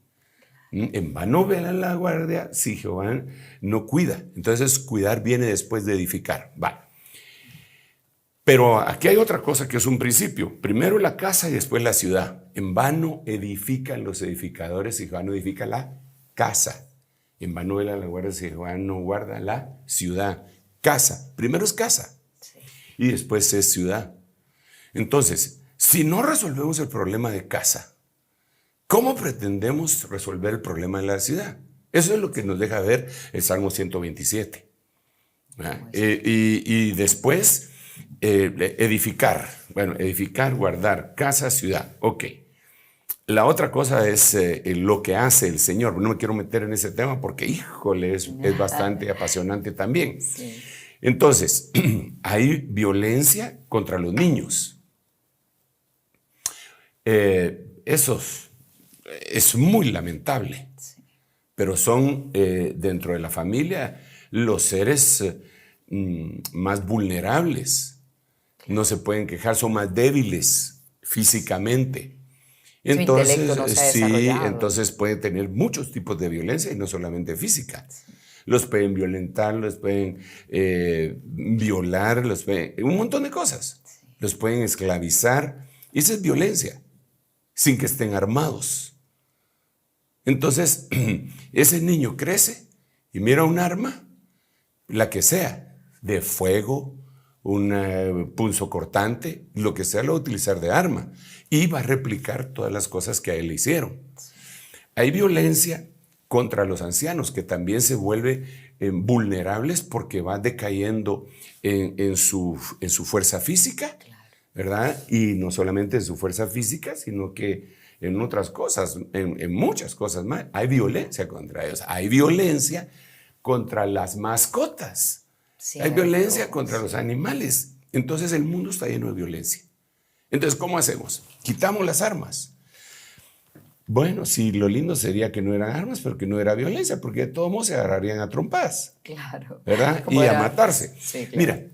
En vano vela la guardia si Jehová no cuida. Entonces cuidar viene después de edificar. Va. Pero aquí hay otra cosa que es un principio. Primero la casa y después la ciudad. En vano edifican los edificadores si Jehová no edifica la casa. En vano vela la guardia si Jehová no guarda la ciudad. Casa. Primero es casa. Sí. Y después es ciudad. Entonces, si no resolvemos el problema de casa, ¿cómo pretendemos resolver el problema de la ciudad? Eso es lo que nos deja ver el Salmo 127. Y después, edificar. Bueno, edificar, guardar, casa, ciudad. Ok. La otra cosa es lo que hace el Señor. No me quiero meter en ese tema porque, híjole, es bastante apasionante también. Sí. Entonces, hay violencia contra los niños. Eso es muy lamentable, sí. Pero son dentro de la familia los seres más vulnerables. Claro. No se pueden quejar, son más débiles físicamente. Entonces, no sí, entonces pueden tener muchos tipos de violencia y no solamente física. Sí. Los pueden violentar, los pueden violar, un montón de cosas. Sí. Los pueden esclavizar. Y esa es violencia, sin que estén armados. Entonces, ese niño crece y mira un arma, la que sea, de fuego, un punzocortante, lo que sea, lo va a utilizar de arma y va a replicar todas las cosas que a él le hicieron. Hay violencia contra los ancianos, que también se vuelve vulnerables porque va decayendo en su fuerza física, ¿verdad? Y no solamente en su fuerza física, sino que en otras cosas, en muchas cosas más. Hay violencia contra ellos. Hay violencia contra las mascotas. Sí, hay violencia contra los animales. Entonces el mundo está lleno de violencia. Entonces, ¿cómo hacemos? Quitamos las armas. Bueno, sí, lo lindo sería que no eran armas, pero que no era violencia, porque de todos modos se agarrarían a trompadas. Claro. ¿Verdad? Como Y era- a matarse. Sí, claro. Mira,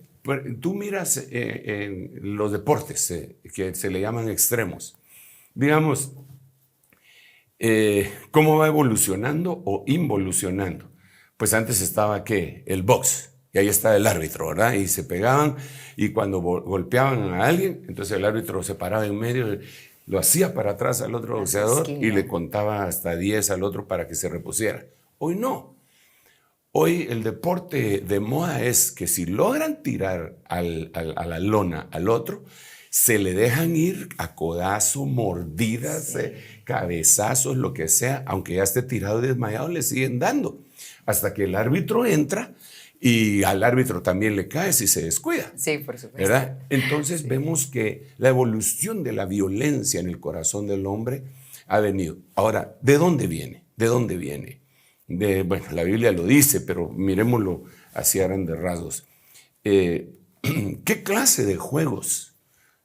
tú miras en los deportes que se le llaman extremos. Digamos, ¿cómo va evolucionando o involucionando? Pues antes estaba, ¿qué? El box. Y ahí estaba el árbitro, ¿verdad? Y se pegaban y cuando golpeaban a alguien, entonces el árbitro se paraba en medio, lo hacía para atrás al otro boxeador y le contaba hasta 10 al otro para que se repusiera. Hoy no. Hoy el deporte de moda es que si logran tirar a la lona al otro, se le dejan ir a codazo, mordidas, cabezazos, lo que sea, aunque ya esté tirado y desmayado, le siguen dando. Hasta que el árbitro entra y al árbitro también le cae si se descuida. Sí, por supuesto. ¿Verdad? Entonces vemos que la evolución de la violencia en el corazón del hombre ha venido. Ahora, ¿de dónde viene? ¿De dónde viene? Bueno, la Biblia lo dice, pero miremoslo así a grandes rasgos. ¿Qué clase de juegos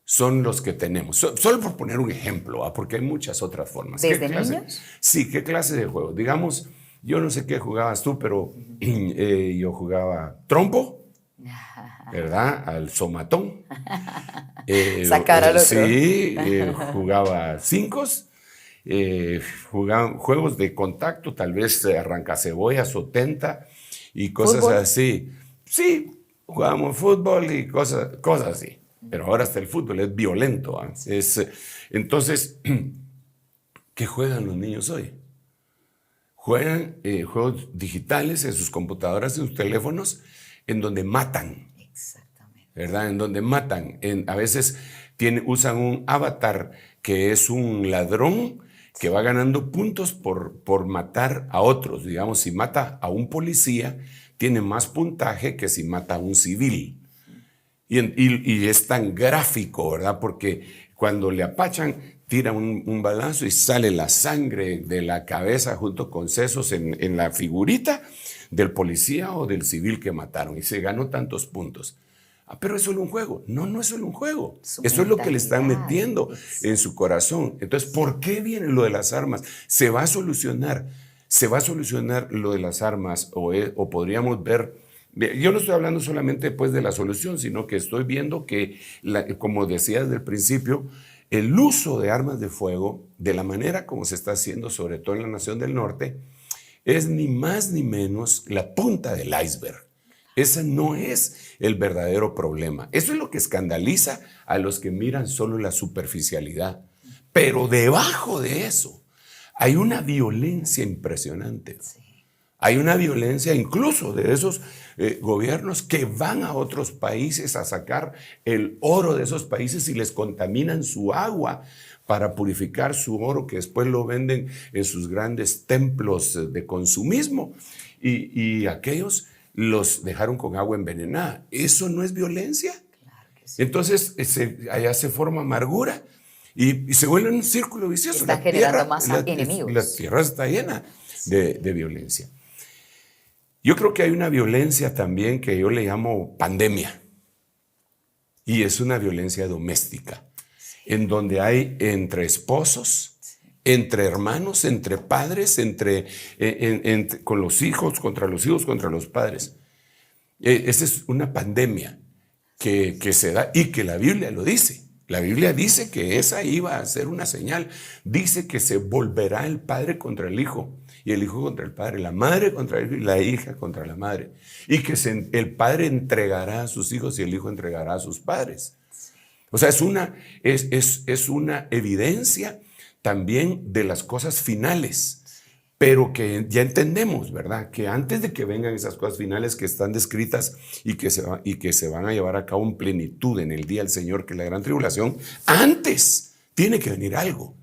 son los que tenemos? Solo por poner un ejemplo, porque hay muchas otras formas. ¿Desde niños? Sí, ¿qué clase de juegos? Digamos, yo no sé qué jugabas tú, pero yo jugaba trompo, ¿verdad? Al somatón. Sacar al otro. Sí, jugaba cincos. Jugaban juegos de contacto, tal vez arrancacebollas o tenta y cosas ¿Fútbol? así. Sí, jugábamos fútbol y cosas así. Pero ahora hasta el fútbol es violento. Entonces, ¿qué juegan los niños hoy? Juegan juegos digitales en sus computadoras, en sus teléfonos, en donde matan. Exactamente. ¿Verdad? En donde matan. A veces usan un avatar que es un ladrón que va ganando puntos por matar a otros. Digamos, si mata a un policía, tiene más puntaje que si mata a un civil. Y es tan gráfico, ¿verdad? Porque cuando le apachan, tira un balazo y sale la sangre de la cabeza junto con sesos en la figurita del policía o del civil que mataron. Y se ganó tantos puntos. Pero es solo un juego. No, no es solo un juego. Eso es lo que le están metiendo en su corazón. Entonces, ¿por qué viene lo de las armas? Se va a solucionar lo de las armas o podríamos ver. Yo no estoy hablando solamente pues de la solución, sino que estoy viendo que, como decía desde el principio, el uso de armas de fuego, de la manera como se está haciendo, sobre todo en la nación del norte, es ni más ni menos la punta del iceberg. Ese no es el verdadero problema. Eso es lo que escandaliza a los que miran solo la superficialidad. Pero debajo de eso hay una violencia impresionante. Hay una violencia incluso de esos gobiernos que van a otros países a sacar el oro de esos países y les contaminan su agua para purificar su oro, que después lo venden en sus grandes templos de consumismo. Y aquellos los dejaron con agua envenenada. ¿Eso no es violencia? Claro que sí. Entonces allá se forma amargura y se vuelve un círculo vicioso. Está generando más enemigos. La tierra está llena de violencia. Yo creo que hay una violencia también que yo le llamo pandemia. Y es una violencia doméstica, en donde hay entre esposos, entre hermanos, entre padres, con los hijos, contra los padres. Esa es una pandemia que se da y que la Biblia lo dice. La Biblia dice que esa iba a ser una señal. Dice que se volverá el padre contra el hijo y el hijo contra el padre, la madre contra el hijo y la hija contra la madre. Y que el padre entregará a sus hijos y el hijo entregará a sus padres. O sea, es una evidencia también de las cosas finales, pero que ya entendemos, ¿verdad? Que antes de que vengan esas cosas finales que están descritas y que se van a llevar a cabo en plenitud en el día del Señor, que es la gran tribulación, antes tiene que venir algo.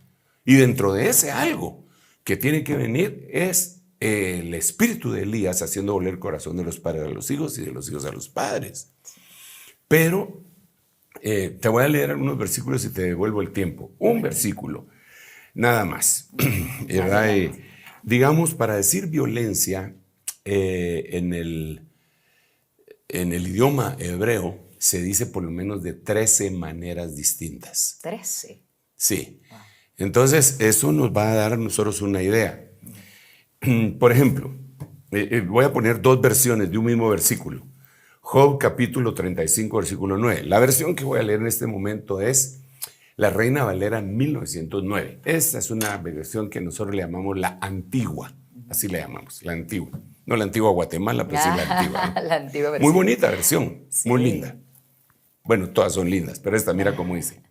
Y dentro de ese algo que tiene que venir es el espíritu de Elías haciendo volver el corazón de los padres a los hijos y de los hijos a los padres. Pero te voy a leer algunos versículos y te devuelvo el tiempo. Un versículo, nada más. ¿Verdad? Digamos, para decir violencia en el idioma hebreo se dice por lo menos de 13 maneras distintas. 13. Sí. Entonces, eso nos va a dar a nosotros una idea. Por ejemplo, voy a poner dos versiones de un mismo versículo. Job capítulo 35, versículo 9. La versión que voy a leer en este momento es la Reina Valera 1909. Esta es una versión que nosotros le llamamos la antigua. Así le llamamos, la antigua. No la antigua Guatemala, pero sí la antigua, ¿no? La antigua versión. Muy bonita versión, Sí. muy linda. Bueno, todas son lindas, pero esta mira cómo dice.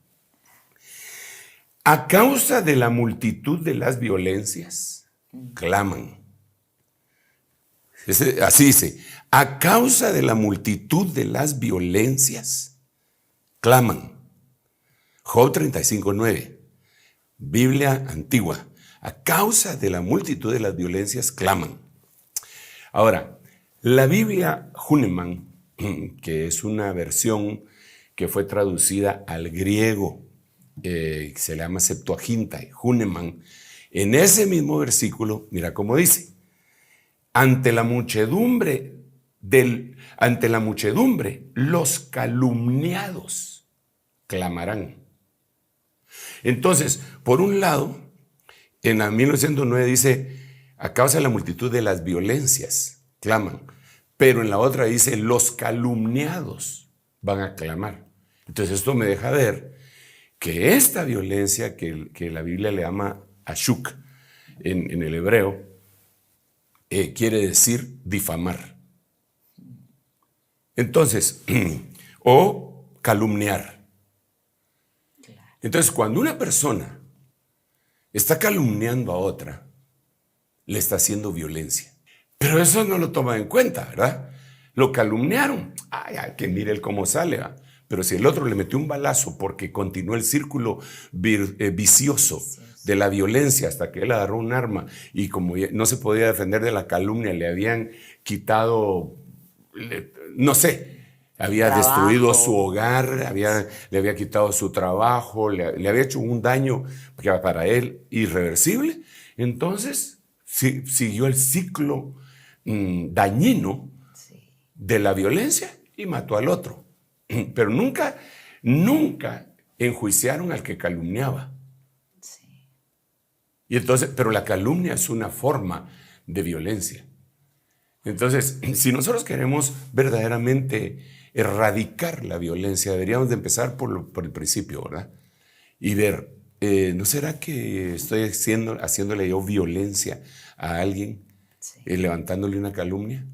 A causa de la multitud de las violencias, claman. Así dice, a causa de la multitud de las violencias, claman. Job 35:9, Biblia antigua. A causa de la multitud de las violencias, claman. Ahora, la Biblia Hühnemann, que es una versión que fue traducida al griego, se le llama Septuaginta, Hühnemann, en ese mismo versículo, mira cómo dice, ante la muchedumbre, los calumniados clamarán. Entonces, por un lado, en la 1909 dice, a causa de la multitud de las violencias, claman. Pero en la otra dice, los calumniados van a clamar. Entonces esto me deja ver que esta violencia que la Biblia le llama ashuk en el hebreo, quiere decir difamar. Entonces, o calumniar. Entonces, cuando una persona está calumniando a otra, le está haciendo violencia. Pero eso no lo toma en cuenta, ¿verdad? Lo calumniaron. Ay, que mire él cómo sale, ¿verdad? Pero si el otro le metió un balazo porque continuó el círculo vicioso de la violencia hasta que él agarró un arma y como no se podía defender de la calumnia, le habían quitado, no sé, había destruido su hogar, le había quitado su trabajo, le había hecho un daño que para él irreversible. Entonces siguió el ciclo dañino de la violencia y mató al otro. Pero nunca enjuiciaron al que calumniaba. Y entonces, pero la calumnia es una forma de violencia. Entonces, si nosotros queremos verdaderamente erradicar la violencia, deberíamos de empezar por el principio, ¿verdad? Y ver, ¿no será que estoy haciéndole yo violencia a alguien, levantándole una calumnia?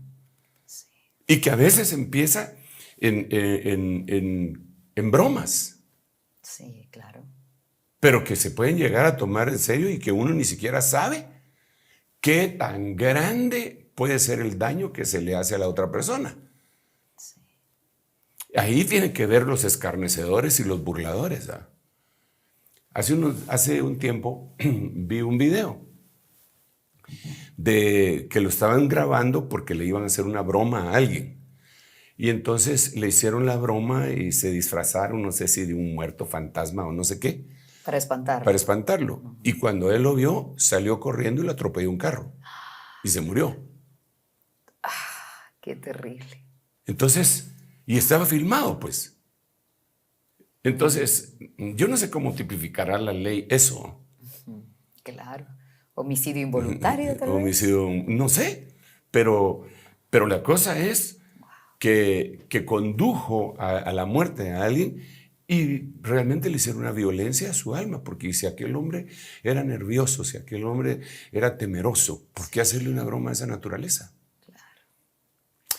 Sí. Y que a veces empieza en bromas. Sí, claro. Pero que se pueden llegar a tomar en serio y que uno ni siquiera sabe qué tan grande puede ser el daño que se le hace a la otra persona. Sí. Ahí tienen que ver los escarnecedores y los burladores, ¿verdad? Hace un tiempo vi un video de que lo estaban grabando porque le iban a hacer una broma a alguien. Y entonces le hicieron la broma y se disfrazaron, no sé si de un muerto fantasma o no sé qué. Para espantarlo. Para espantarlo. Y cuando él lo vio, salió corriendo y lo atropelló un carro. Y se murió. Qué terrible. Entonces, y estaba filmado, pues. Entonces, yo no sé cómo tipificará la ley eso. Claro. Homicidio involuntario, tal vez. Homicidio, no sé. Pero la cosa es que condujo a la muerte de alguien y realmente le hicieron una violencia a su alma, porque si aquel hombre era nervioso, si aquel hombre era temeroso, ¿por qué hacerle una broma de esa naturaleza? Claro.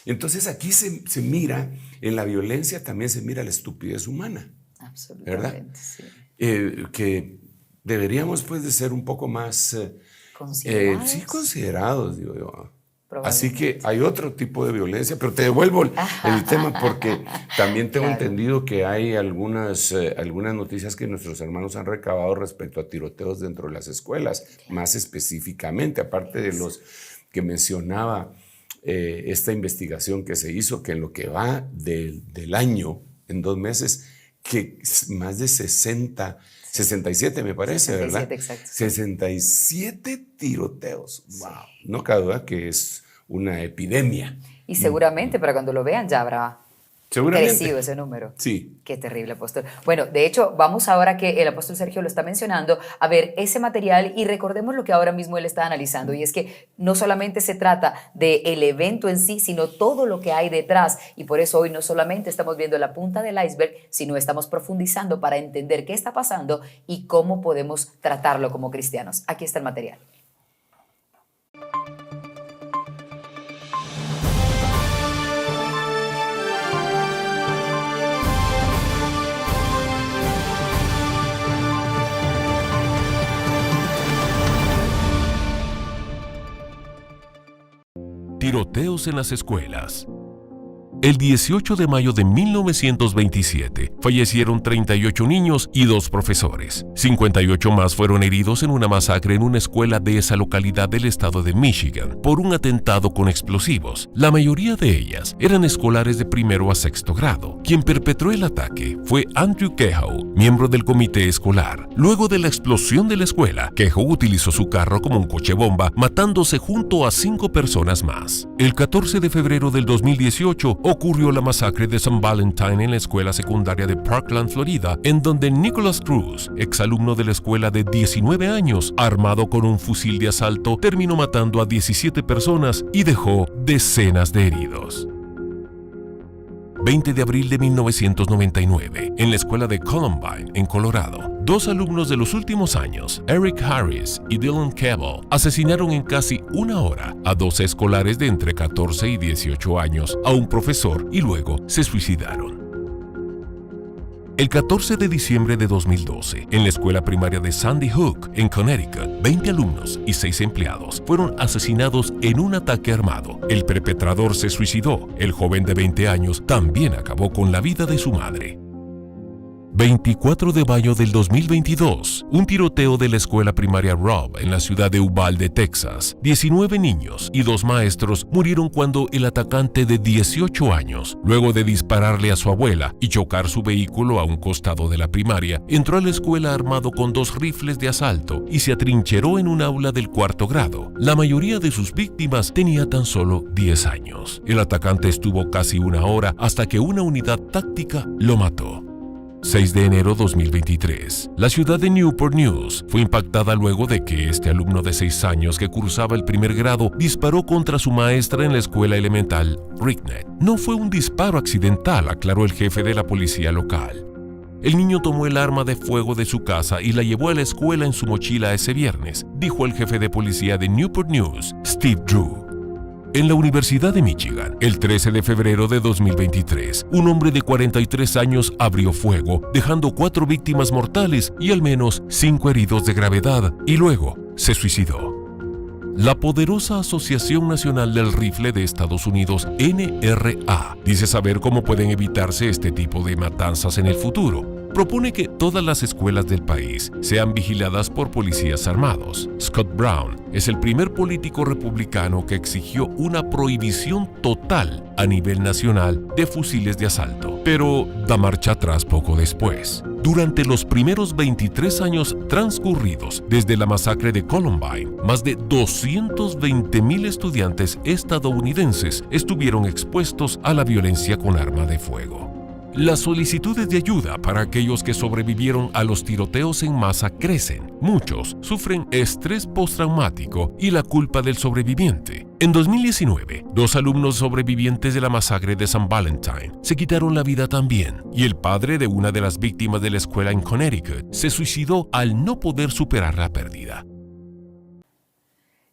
Entonces aquí se mira, en la violencia también se mira la estupidez humana. Absolutamente, ¿verdad? Sí. Que deberíamos pues de ser un poco más ¿Considerados? Sí, considerados, digo yo. Así que hay otro tipo de violencia, pero te devuelvo el tema porque también tengo entendido que hay algunas noticias que nuestros hermanos han recabado respecto a tiroteos dentro de las escuelas, más específicamente, aparte de los que mencionaba esta investigación que se hizo, que en lo que va del año, en 2 meses, que más de 67 me parece, 67, ¿verdad? Exacto. 67 tiroteos. Wow. No cabe duda que es una epidemia. Y seguramente para cuando lo vean ya habrá Seguramente. crecido ese número. Sí. Qué terrible, apóstol. Bueno, de hecho, vamos ahora que el apóstol Sergio lo está mencionando, a ver ese material y recordemos lo que ahora mismo él está analizando. Y es que no solamente se trata del evento en sí, sino todo lo que hay detrás. Y por eso hoy no solamente estamos viendo la punta del iceberg, sino estamos profundizando para entender qué está pasando y cómo podemos tratarlo como cristianos. Aquí está el material. Tiroteos en las escuelas. El 18 de mayo de 1927 fallecieron 38 niños y 2 profesores. 58 más fueron heridos en una masacre en una escuela de esa localidad del estado de Michigan por un atentado con explosivos. La mayoría de ellas eran escolares de primero a sexto grado. Quien perpetró el ataque fue Andrew Kehoe, miembro del comité escolar. Luego de la explosión de la escuela, Kehoe utilizó su carro como un coche bomba, matándose junto a 5 personas más. El 14 de febrero del 2018 ocurrió la masacre de St. Valentine en la escuela secundaria de Parkland, Florida, en donde Nicholas Cruz, exalumno de la escuela de 19 años, armado con un fusil de asalto, terminó matando a 17 personas y dejó decenas de heridos. 20 de abril de 1999, en la escuela de Columbine, en Colorado, 2 alumnos de los últimos años, Eric Harris y Dylan Cable, asesinaron en casi una hora a 12 escolares de entre 14 y 18 años, a un profesor y luego se suicidaron. El 14 de diciembre de 2012, en la escuela primaria de Sandy Hook, en Connecticut, 20 alumnos y 6 empleados fueron asesinados en un ataque armado. El perpetrador se suicidó. El joven de 20 años también acabó con la vida de su madre. 24 de mayo del 2022, un tiroteo de la escuela primaria Robb en la ciudad de Uvalde, Texas. 19 niños y 2 maestros murieron cuando el atacante de 18 años, luego de dispararle a su abuela y chocar su vehículo a un costado de la primaria, entró a la escuela armado con 2 rifles de asalto y se atrincheró en un aula del 4º grado. La mayoría de sus víctimas tenía tan solo 10 años. El atacante estuvo casi una hora hasta que una unidad táctica lo mató. 6 de enero 2023. La ciudad de Newport News fue impactada luego de que este alumno de 6 años que cursaba el 1er grado disparó contra su maestra en la escuela elemental Ricknet. No fue un disparo accidental, aclaró el jefe de la policía local. El niño tomó el arma de fuego de su casa y la llevó a la escuela en su mochila ese viernes, dijo el jefe de policía de Newport News, Steve Drew. En la Universidad de Michigan, el 13 de febrero de 2023, un hombre de 43 años abrió fuego, dejando 4 víctimas mortales y al menos 5 heridos de gravedad, y luego se suicidó. La poderosa Asociación Nacional del Rifle de Estados Unidos, NRA, dice saber cómo pueden evitarse este tipo de matanzas en el futuro. Propone que todas las escuelas del país sean vigiladas por policías armados. Scott Brown es el primer político republicano que exigió una prohibición total a nivel nacional de fusiles de asalto, pero da marcha atrás poco después. Durante los primeros 23 años transcurridos desde la masacre de Columbine, más de 220,000 estudiantes estadounidenses estuvieron expuestos a la violencia con arma de fuego. Las solicitudes de ayuda para aquellos que sobrevivieron a los tiroteos en masa crecen. Muchos sufren estrés postraumático y la culpa del sobreviviente. En 2019, 2 alumnos sobrevivientes de la masacre de St. Valentine se quitaron la vida también, y el padre de una de las víctimas de la escuela en Connecticut se suicidó al no poder superar la pérdida.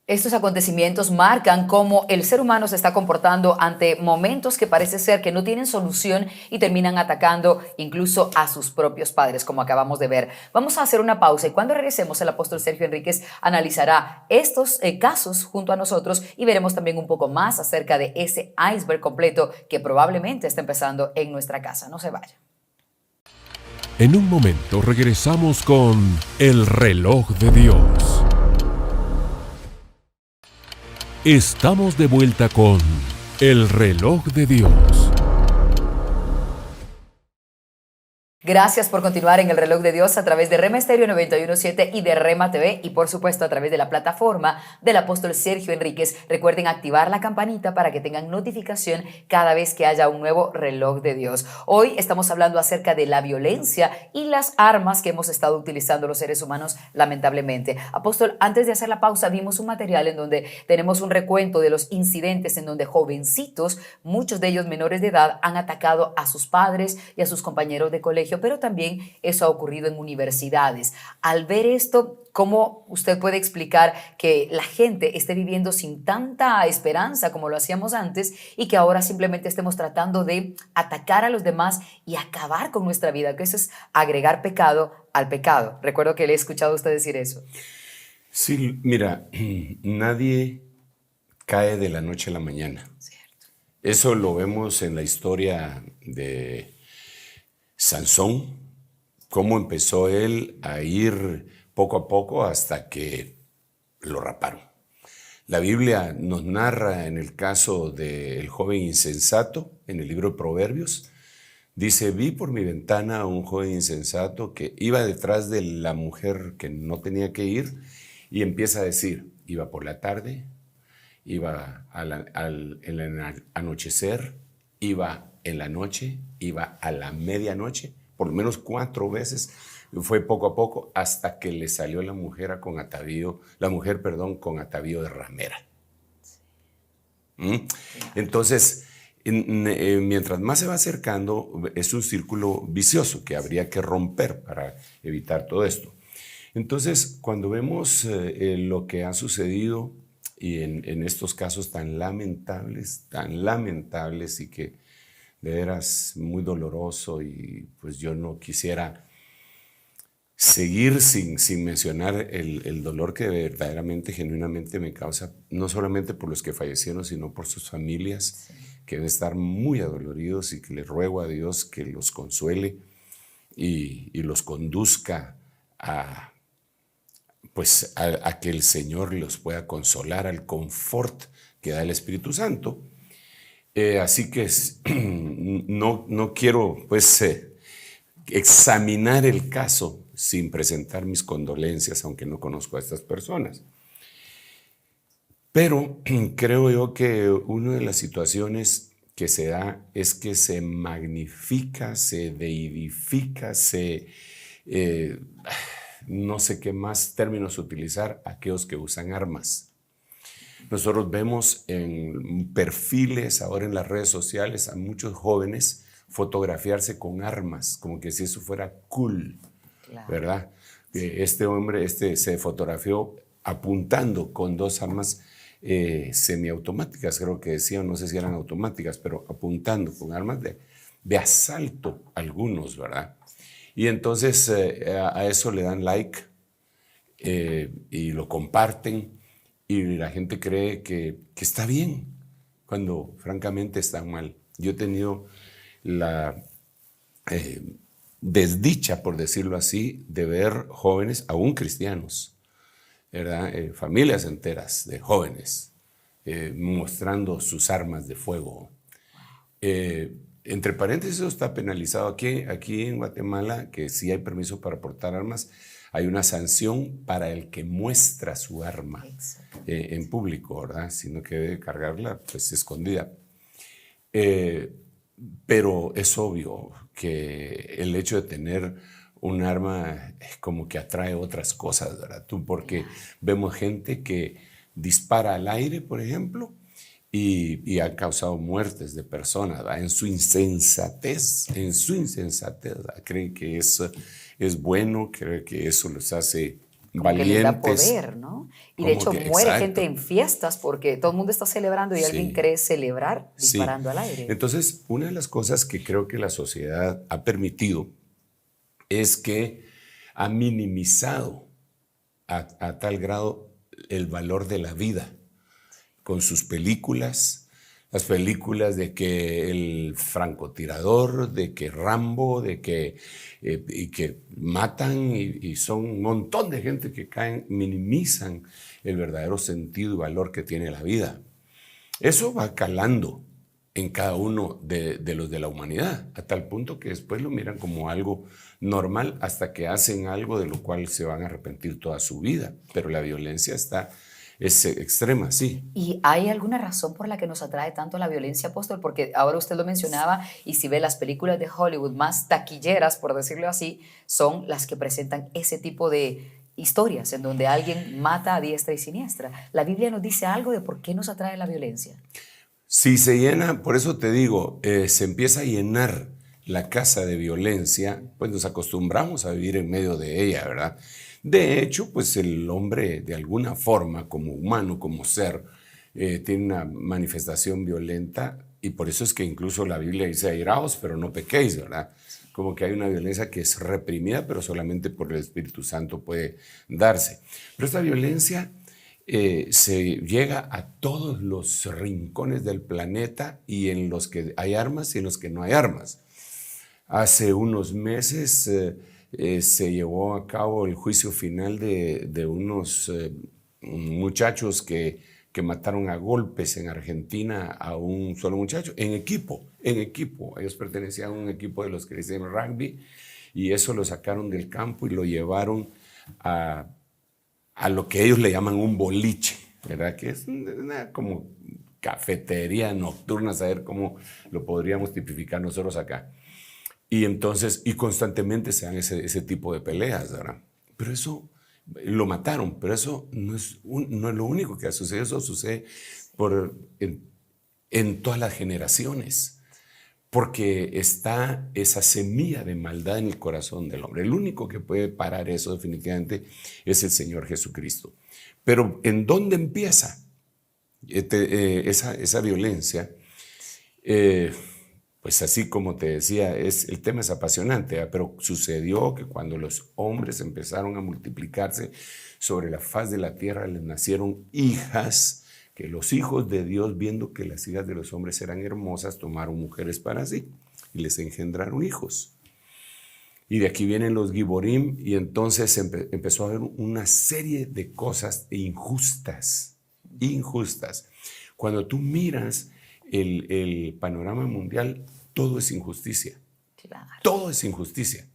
Estos acontecimientos marcan cómo el ser humano se está comportando ante momentos que parece ser que no tienen solución y terminan atacando incluso a sus propios padres, como acabamos de ver. Vamos a hacer una pausa y cuando regresemos el apóstol Sergio Enríquez analizará estos casos junto a nosotros y veremos también un poco más acerca de ese iceberg completo que probablemente está empezando en nuestra casa. No se vaya. En un momento regresamos con El Reloj de Dios. Estamos de vuelta con El Reloj de Dios. Gracias por continuar en el Reloj de Dios a través de Rema Estéreo 91.7 y de Rema TV y por supuesto a través de la plataforma del apóstol Sergio Enríquez. Recuerden activar la campanita para que tengan notificación cada vez que haya un nuevo Reloj de Dios. Hoy estamos hablando acerca de la violencia y las armas que hemos estado utilizando los seres humanos lamentablemente. Apóstol, antes de hacer la pausa vimos un material en donde tenemos un recuento de los incidentes en donde jovencitos, muchos de ellos menores de edad, han atacado a sus padres y a sus compañeros de colegio, pero también eso ha ocurrido en universidades. Al ver esto, ¿cómo usted puede explicar que la gente esté viviendo sin tanta esperanza como lo hacíamos antes y que ahora simplemente estemos tratando de atacar a los demás y acabar con nuestra vida? Que eso es agregar pecado al pecado. Recuerdo que le he escuchado a usted decir eso. Sí, mira, nadie cae de la noche a la mañana. Cierto. Eso lo vemos en la historia de Sansón, cómo empezó él a ir poco a poco hasta que lo raparon. La Biblia nos narra en el caso del joven insensato, en el libro de Proverbios, dice, vi por mi ventana a un joven insensato que iba detrás de la mujer que no tenía que ir y empieza a decir, iba por la tarde, iba en el anochecer, iba en la noche, iba a la medianoche, por lo menos 4 veces, fue poco a poco hasta que le salió la mujer con atavío de ramera. Entonces, mientras más se va acercando, es un círculo vicioso que habría que romper para evitar todo esto. Entonces, cuando vemos lo que ha sucedido y en estos casos tan lamentables y que de veras muy doloroso, y pues yo no quisiera seguir sin mencionar el dolor que verdaderamente, genuinamente me causa, no solamente por los que fallecieron, sino por sus familias, que deben estar muy adoloridos y que le ruego a Dios que los consuele y los conduzca a que el Señor los pueda consolar, al confort que da el Espíritu Santo. Así que no quiero examinar el caso sin presentar mis condolencias, aunque no conozco a estas personas. Pero creo yo que una de las situaciones que se da es que se magnifica, se deidifica, no sé qué más términos utilizar, a aquellos que usan armas. Nosotros vemos en perfiles ahora en las redes sociales a muchos jóvenes fotografiarse con armas, como que si eso fuera cool, claro. ¿Verdad? Este hombre se fotografió apuntando con 2 armas semiautomáticas, creo que decían, no sé si eran automáticas, pero apuntando con armas de asalto algunos, ¿verdad? Y entonces a eso le dan like y lo comparten. Y la gente cree que está bien, cuando francamente está mal. Yo he tenido la desdicha, por decirlo así, de ver jóvenes, aún cristianos, ¿verdad? Familias enteras de jóvenes mostrando sus armas de fuego. Entre paréntesis, eso está penalizado aquí en Guatemala, que sí hay permiso para portar armas. Hay una sanción para el que muestra su arma en público, ¿verdad? Sino que debe cargarla pues escondida. Pero es obvio que el hecho de tener un arma como que atrae otras cosas, ¿verdad? Porque vemos gente que dispara al aire, por ejemplo, y ha causado muertes de personas, ¿verdad? En su insensatez, ¿verdad? Creen que es bueno, creen que eso los hace como valientes. Que les da poder, ¿no? Y de hecho muere gente en fiestas porque todo el mundo está celebrando y alguien cree celebrar disparando al aire. Entonces, una de las cosas que creo que la sociedad ha permitido es que ha minimizado a tal grado el valor de la vida con sus películas, las películas de que el francotirador, de que Rambo, de que, y que matan y son un montón de gente que caen, minimizan el verdadero sentido y valor que tiene la vida. Eso va calando en cada uno de los de la humanidad, a tal punto que después lo miran como algo normal hasta que hacen algo de lo cual se van a arrepentir toda su vida. Pero la violencia es extrema, sí. ¿Y hay alguna razón por la que nos atrae tanto la violencia, apóstol? Porque ahora usted lo mencionaba, y si ve las películas de Hollywood más taquilleras, por decirlo así, son las que presentan ese tipo de historias en donde alguien mata a diestra y siniestra. ¿La Biblia nos dice algo de por qué nos atrae la violencia? Si se llena, por eso te digo, se empieza a llenar la casa de violencia, pues nos acostumbramos a vivir en medio de ella, ¿verdad? De hecho, pues el hombre de alguna forma, como humano, como ser, tiene una manifestación violenta, y por eso es que incluso la Biblia dice airaos, pero no pequéis, ¿verdad? Como que hay una violencia que es reprimida, pero solamente por el Espíritu Santo puede darse. Pero esta violencia se llega a todos los rincones del planeta, y en los que hay armas y en los que no hay armas. Hace unos meses se llevó a cabo el juicio final de unos muchachos que mataron a golpes en Argentina a un solo muchacho, en equipo. Ellos pertenecían a un equipo de los que dicen rugby, y eso lo sacaron del campo y lo llevaron a lo que ellos le llaman un boliche, ¿verdad? Que es una como cafetería nocturna, saber cómo lo podríamos tipificar nosotros acá. Y entonces, y constantemente se dan ese tipo de peleas, ¿verdad? Pero eso, lo mataron, pero eso no es lo único que ha sucedido. Eso sucede en todas las generaciones, porque está esa semilla de maldad en el corazón del hombre. El único que puede parar eso definitivamente es el Señor Jesucristo. Pero ¿en dónde empieza esa violencia? Pues así como te decía, el tema es apasionante, pero sucedió que cuando los hombres empezaron a multiplicarse sobre la faz de la tierra, les nacieron hijas, que los hijos de Dios, viendo que las hijas de los hombres eran hermosas, tomaron mujeres para sí y les engendraron hijos. Y de aquí vienen los Giborim, y entonces empezó a haber una serie de cosas injustas. Cuando tú miras el panorama mundial, todo es injusticia. Claro. Todo es injusticia.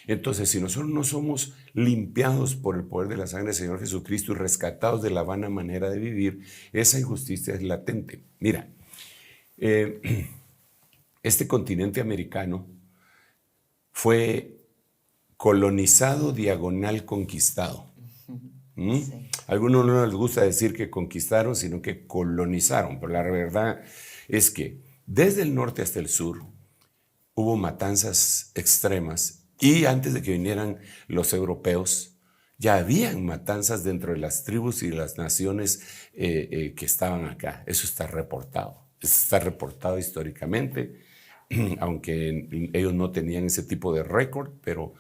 Entonces, si nosotros no somos limpiados por el poder de la sangre del Señor Jesucristo y rescatados de la vana manera de vivir, esa injusticia es latente. Mira, este continente americano fue colonizado, diagonal conquistado. Sí. A algunos no les gusta decir que conquistaron, sino que colonizaron, pero la verdad es que desde el norte hasta el sur hubo matanzas extremas, y antes de que vinieran los europeos ya habían matanzas dentro de las tribus y de las naciones que estaban acá. Eso está reportado históricamente, aunque ellos no tenían ese tipo de récord, pero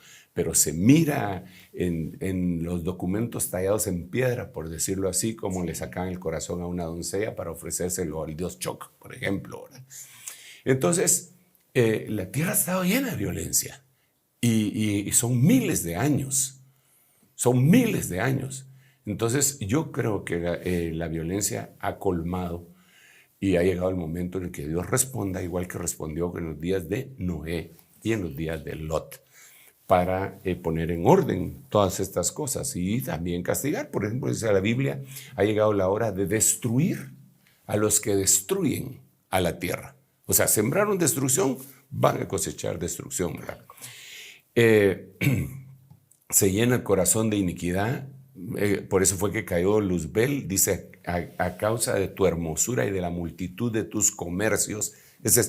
se mira en los documentos tallados en piedra, por decirlo así, como le sacan el corazón a una doncella para ofrecérselo al dios Choc, por ejemplo, ¿verdad? Entonces, la tierra ha estado llena de violencia, y son miles de años. Entonces, yo creo que la violencia ha colmado, y ha llegado el momento en el que Dios responda, igual que respondió en los días de Noé y en los días de Lot, para poner en orden todas estas cosas y también castigar. Por ejemplo, dice la Biblia, ha llegado la hora de destruir a los que destruyen a la tierra. O sea, sembraron destrucción, van a cosechar destrucción, ¿verdad? Se llena el corazón de iniquidad, por eso fue que cayó Luzbel, dice, a causa de tu hermosura y de la multitud de tus comercios. Eso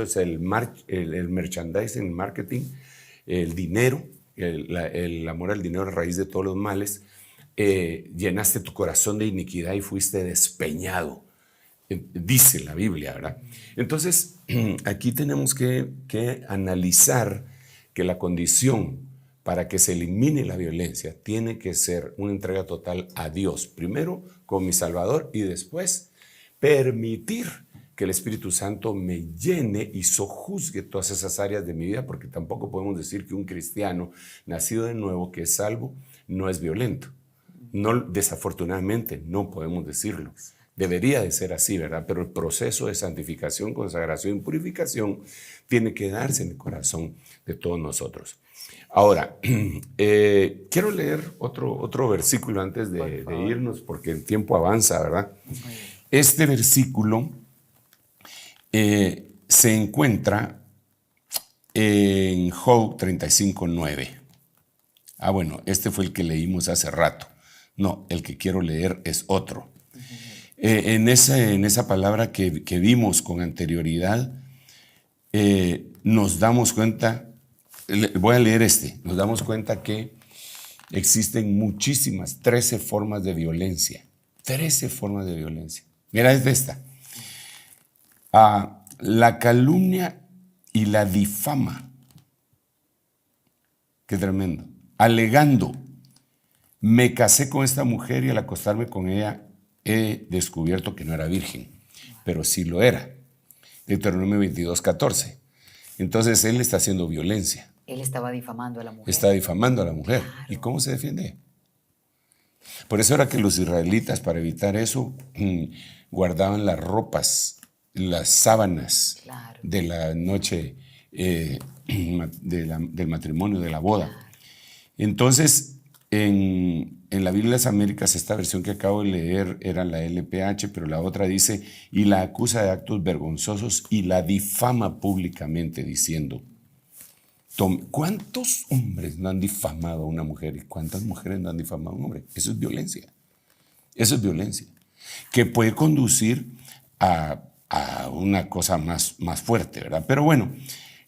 es el merchandising, el marketing, el dinero, el amor al dinero, a raíz de todos los males. Llenaste tu corazón de iniquidad y fuiste despeñado, dice la Biblia, ¿verdad? Entonces, aquí tenemos que analizar que la condición para que se elimine la violencia tiene que ser una entrega total a Dios, primero como mi Salvador, y después permitir que el Espíritu Santo me llene y sojuzgue todas esas áreas de mi vida, porque tampoco podemos decir que un cristiano nacido de nuevo, que es salvo, no es violento. No, desafortunadamente no podemos decirlo. Debería de ser así, ¿verdad? Pero el proceso de santificación, consagración y purificación tiene que darse en el corazón de todos nosotros. Ahora, quiero leer otro versículo antes de irnos, porque el tiempo avanza, ¿verdad? Este versículo se encuentra en Job 35:9. Bueno, este fue el que leímos hace rato. No, el que quiero leer es otro. En esa palabra que vimos con anterioridad, nos damos cuenta, voy a leer nos damos cuenta que existen muchísimas, 13 formas de violencia. 13 formas de violencia. Mira, es de esta. La calumnia y la difama. Qué tremendo. Alegando, me casé con esta mujer y al acostarme con ella he descubierto que no era virgen, pero sí lo era. Deuteronomio 22:14. Entonces él está haciendo violencia. Él estaba difamando a la mujer. Está difamando a la mujer. Claro. ¿Y cómo se defiende? Por eso era que los israelitas, para evitar eso, guardaban las ropas, las sábanas, claro, de la noche del matrimonio, de la boda. Claro. Entonces, en la Biblia de las Américas, esta versión que acabo de leer era la LPH, pero la otra dice, y la acusa de actos vergonzosos y la difama públicamente diciendo. ¿Cuántos hombres no han difamado a una mujer y cuántas mujeres no han difamado a un hombre? Eso es violencia. Eso es violencia. Que puede conducir a una cosa más fuerte, ¿verdad? Pero bueno,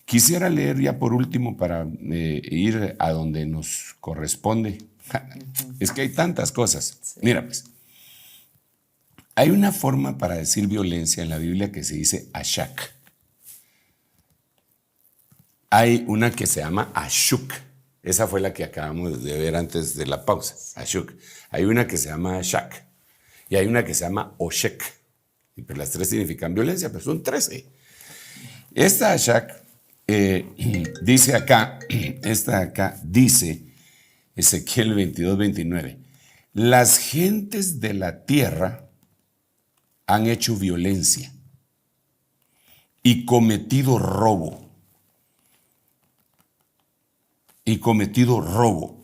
quisiera leer ya por último para ir a donde nos corresponde. Es que hay tantas cosas. Sí. Mira, pues, hay una forma para decir violencia en la Biblia que se dice ashak. Hay una que se llama ashuk. Esa fue la que acabamos de ver antes de la pausa. Ashuk. Hay una que se llama ashak. Y hay una que se llama oshek. Y pues las tres significan violencia, pero son 13. Esta ashak dice acá, dice Ezequiel 22:29. Las gentes de la tierra han hecho violencia y cometido robo.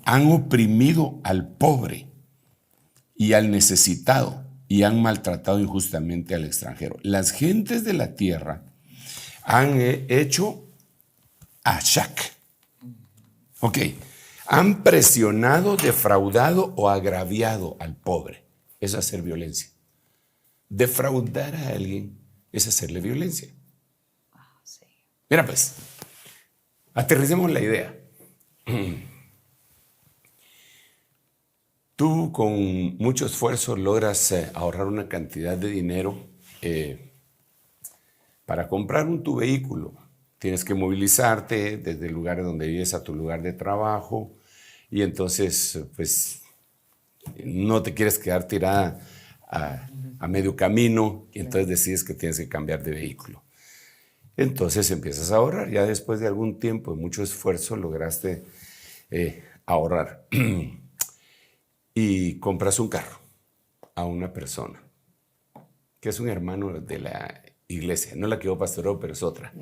Han oprimido al pobre y al necesitado y han maltratado injustamente al extranjero. Las gentes de la tierra han hecho ashak. Ok. Han presionado, defraudado o agraviado al pobre. Eso es hacer violencia. Defraudar a alguien es hacerle violencia. Sí. Mira pues, aterricemos la idea. Tú con mucho esfuerzo logras ahorrar una cantidad de dinero para comprar tu vehículo. Tienes que movilizarte desde el lugar donde vives a tu lugar de trabajo y entonces pues no te quieres quedar tirada a medio camino y entonces decides que tienes que cambiar de vehículo. Entonces empiezas a ahorrar. Ya después de algún tiempo de mucho esfuerzo lograste ahorrar y compras un carro a una persona que es un hermano de la iglesia, no la que yo pastoreo, pero es otra.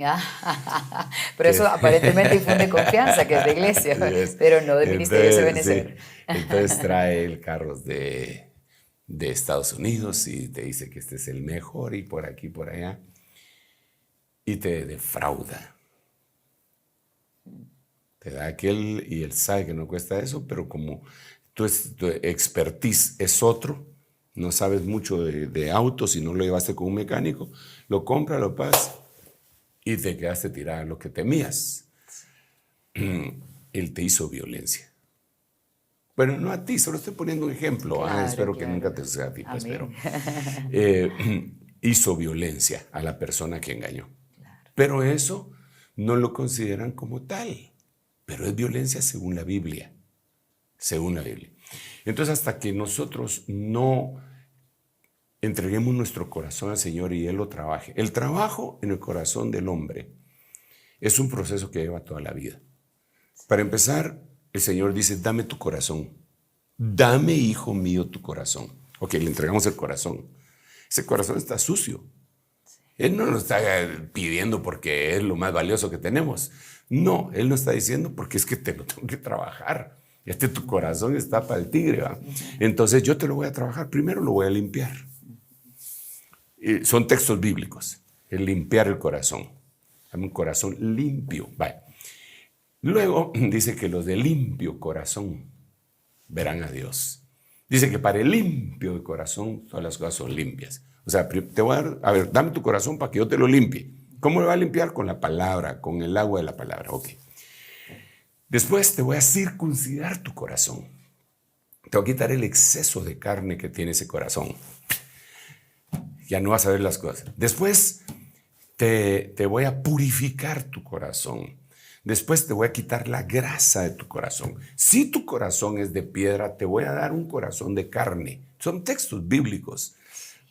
Pero eso aparentemente infunde confianza, que es de iglesia, pero no de ministerio de Benecer. Sí. Entonces trae el carros de Estados Unidos y te dice que este es el mejor y por aquí, por allá, y te defrauda. Te da aquel y él sabe que no cuesta eso, pero como tu expertise es otro, no sabes mucho de autos y no lo llevaste con un mecánico, lo compras, lo pagas y te quedaste tirada lo que temías. Él te hizo violencia. Bueno, no a ti, solo estoy poniendo un ejemplo. Claro, espero que nunca te suceda a ti, pues, pero hizo violencia a la persona que engañó. Claro. Pero eso no lo consideran como tal, pero es violencia según la Biblia. Según la Biblia. Entonces, hasta que nosotros no entreguemos nuestro corazón al Señor y Él lo trabaje. El trabajo en el corazón del hombre es un proceso que lleva toda la vida. Para empezar, el Señor dice, dame tu corazón. Dame, hijo mío, tu corazón. Ok, le entregamos el corazón. ese corazón está sucio. Él no nos está pidiendo porque es lo más valioso que tenemos. No, Él nos está diciendo porque es que te lo tengo que trabajar. Tu corazón está para el tigre, ¿va? Entonces yo te lo voy a trabajar. Primero lo voy a limpiar. Son textos bíblicos. El limpiar el corazón. Dame un corazón limpio. Vaya. Luego dice que los de limpio corazón verán a Dios. Dice que para el limpio de corazón todas las cosas son limpias. O sea, te voy a ver, dame tu corazón para que yo te lo limpie. ¿Cómo lo va a limpiar? Con la palabra, con el agua de la palabra. Ok. Después te voy a circuncidar tu corazón. Te voy a quitar el exceso de carne que tiene ese corazón. Ya no vas a ver las cosas. Después te voy a purificar tu corazón. Después te voy a quitar la grasa de tu corazón. Si tu corazón es de piedra, te voy a dar un corazón de carne. Son textos bíblicos.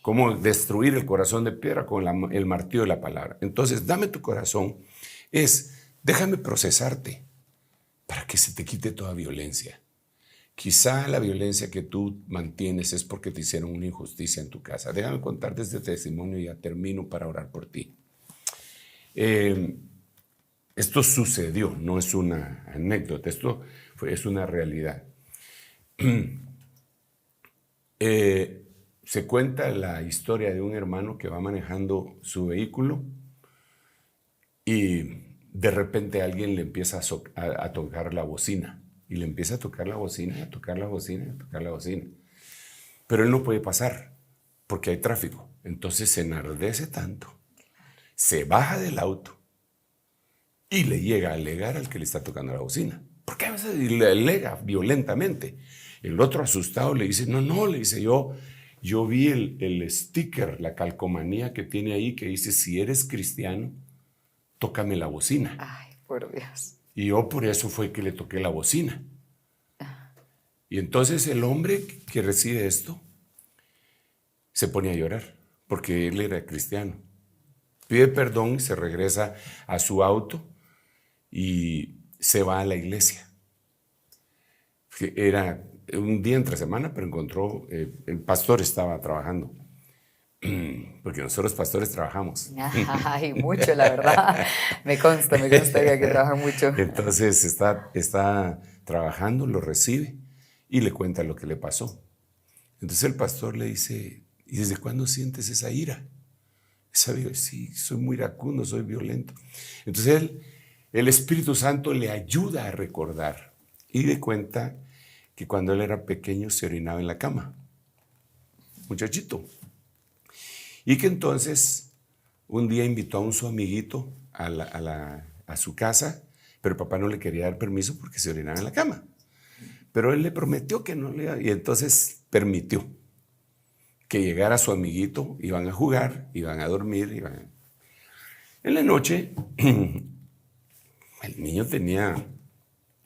Cómo destruir el corazón de piedra con el martillo de la palabra. Entonces, dame tu corazón. Déjame procesarte para que se te quite toda violencia. Quizá la violencia que tú mantienes es porque te hicieron una injusticia en tu casa. Déjame contarte este testimonio y ya termino para orar por ti. Esto sucedió, no es una anécdota, es una realidad. Se cuenta la historia de un hermano que va manejando su vehículo y de repente alguien le empieza a tocar la bocina. Y le empieza a tocar la bocina, a tocar la bocina, a tocar la bocina. Pero él no puede pasar porque hay tráfico. Entonces se enardece tanto, se baja del auto y le llega a alegar al que le está tocando la bocina. ¿Por qué a veces le alega violentamente? El otro asustado le dice, no, le dice yo vi el sticker, la calcomanía que tiene ahí que dice, si eres cristiano, tócame la bocina. Ay, por Dios. Y yo por eso fue que le toqué la bocina. Y entonces el hombre que recibe esto se pone a llorar porque él era cristiano. Pide perdón y se regresa a su auto y se va a la iglesia. Era un día entre semana, pero encontró, el pastor estaba trabajando. Porque nosotros pastores trabajamos. Ay, mucho, la verdad. Me consta que trabajan mucho. Entonces está trabajando, lo recibe y le cuenta lo que le pasó. Entonces el pastor le dice, ¿y desde cuándo sientes esa ira? Sí, soy muy iracundo, soy violento. Entonces el Espíritu Santo le ayuda a recordar y le cuenta que cuando él era pequeño se orinaba en la cama. Muchachito. Y que entonces un día invitó a su amiguito a su casa, pero el papá no le quería dar permiso porque se orinaba en la cama. Pero él le prometió que no le iba, y entonces permitió que llegara su amiguito, iban a jugar, iban a dormir. En la noche, el niño tenía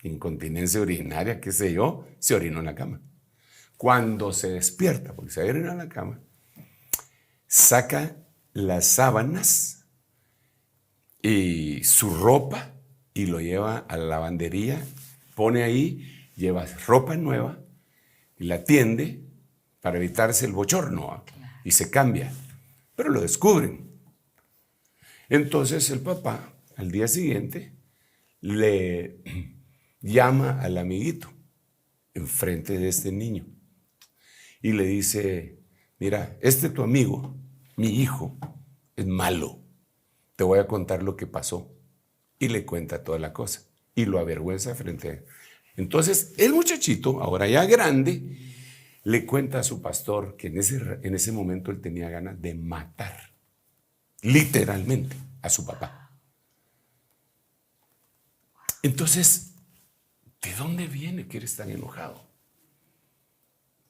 incontinencia urinaria, qué sé yo, se orinó en la cama. Cuando se despierta, porque se había orinado en la cama, saca las sábanas y su ropa y lo lleva a la lavandería, pone ahí, lleva ropa nueva y la tiende para evitarse el bochorno y se cambia, pero lo descubren. Entonces el papá al día siguiente le llama al amiguito enfrente de este niño y le dice, mira, tu amigo, mi hijo, es malo. Te voy a contar lo que pasó. Y le cuenta toda la cosa. Y lo avergüenza frente a él. Entonces, el muchachito, ahora ya grande, le cuenta a su pastor que en ese momento él tenía ganas de matar, literalmente, a su papá. Entonces, ¿de dónde viene que eres tan enojado?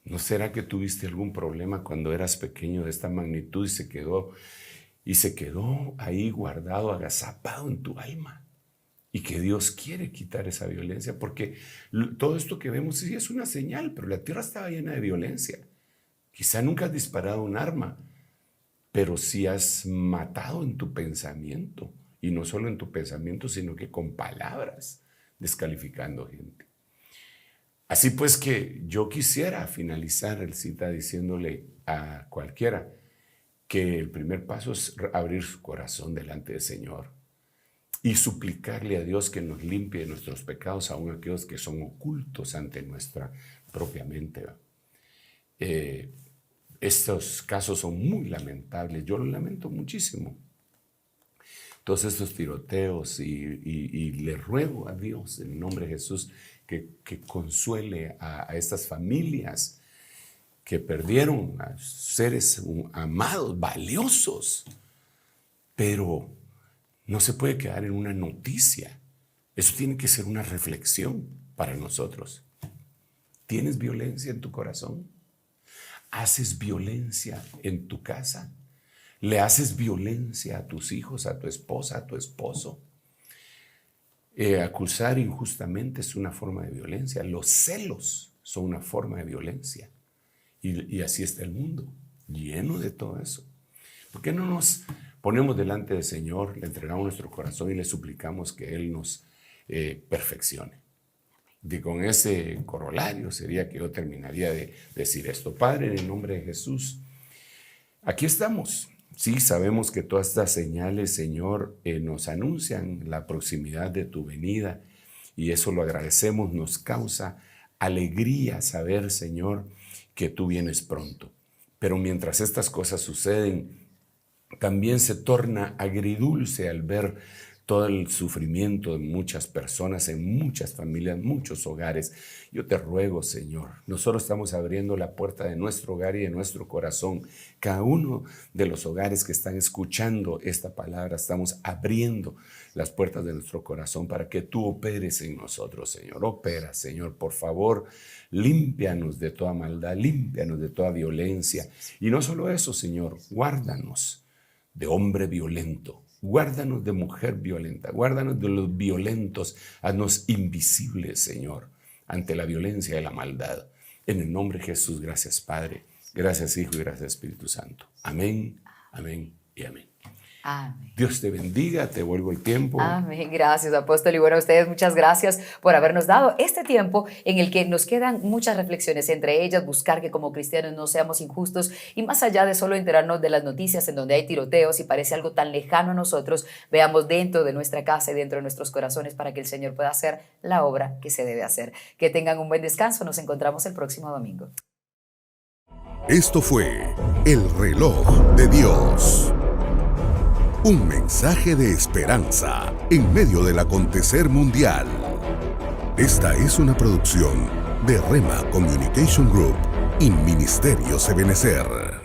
¿No será que tuviste algún problema cuando eras pequeño de esta magnitud y se quedó ahí guardado, agazapado en tu alma? Y que Dios quiere quitar esa violencia, porque todo esto que vemos sí es una señal, pero la tierra estaba llena de violencia. Quizá nunca has disparado un arma, pero sí has matado en tu pensamiento, y no solo en tu pensamiento, sino que con palabras, descalificando gente. Así pues que yo quisiera finalizar el cita diciéndole a cualquiera que el primer paso es abrir su corazón delante del Señor y suplicarle a Dios que nos limpie de nuestros pecados, aun aquellos que son ocultos ante nuestra propia mente. Estos casos son muy lamentables, yo los lamento muchísimo. Todos estos tiroteos y le ruego a Dios en el nombre de Jesús que consuele a estas familias que perdieron a seres amados, valiosos, pero no se puede quedar en una noticia. Eso tiene que ser una reflexión para nosotros. ¿Tienes violencia en tu corazón? ¿Haces violencia en tu casa? ¿Le haces violencia a tus hijos, a tu esposa, a tu esposo? Acusar injustamente es una forma de violencia. Los celos son una forma de violencia. Y así está el mundo, lleno de todo eso. ¿Por qué no nos ponemos delante del Señor, le entregamos nuestro corazón y le suplicamos que Él nos perfeccione? Y con ese corolario sería que yo terminaría de decir esto. Padre, en el nombre de Jesús, aquí estamos. Sí, sabemos que todas estas señales, Señor, nos anuncian la proximidad de tu venida y eso lo agradecemos, nos causa alegría saber, Señor, que tú vienes pronto. Pero mientras estas cosas suceden, también se torna agridulce al ver todo el sufrimiento de muchas personas, en muchas familias, muchos hogares. Yo te ruego, Señor, nosotros estamos abriendo la puerta de nuestro hogar y de nuestro corazón. Cada uno de los hogares que están escuchando esta palabra, estamos abriendo las puertas de nuestro corazón para que tú operes en nosotros, Señor. Opera, Señor, por favor, límpianos de toda maldad, límpianos de toda violencia. Y no solo eso, Señor, guárdanos de hombre violento. Guárdanos de mujer violenta, guárdanos de los violentos, haznos invisibles, Señor, ante la violencia y la maldad. En el nombre de Jesús, gracias Padre, gracias Hijo y gracias Espíritu Santo. Amén, amén y amén. Amén. Dios te bendiga, te vuelvo el tiempo. Amén, gracias apóstol. Y bueno, a ustedes muchas gracias por habernos dado este tiempo en el que nos quedan muchas reflexiones, entre ellas buscar que como cristianos no seamos injustos y más allá de solo enterarnos de las noticias en donde hay tiroteos y parece algo tan lejano a nosotros, veamos dentro de nuestra casa y dentro de nuestros corazones para que el Señor pueda hacer la obra que se debe hacer. Que tengan un buen descanso, nos encontramos el próximo domingo. Esto fue El Reloj de Dios. Un mensaje de esperanza en medio del acontecer mundial. Esta es una producción de Rema Communication Group y Ministerios Ebenecer.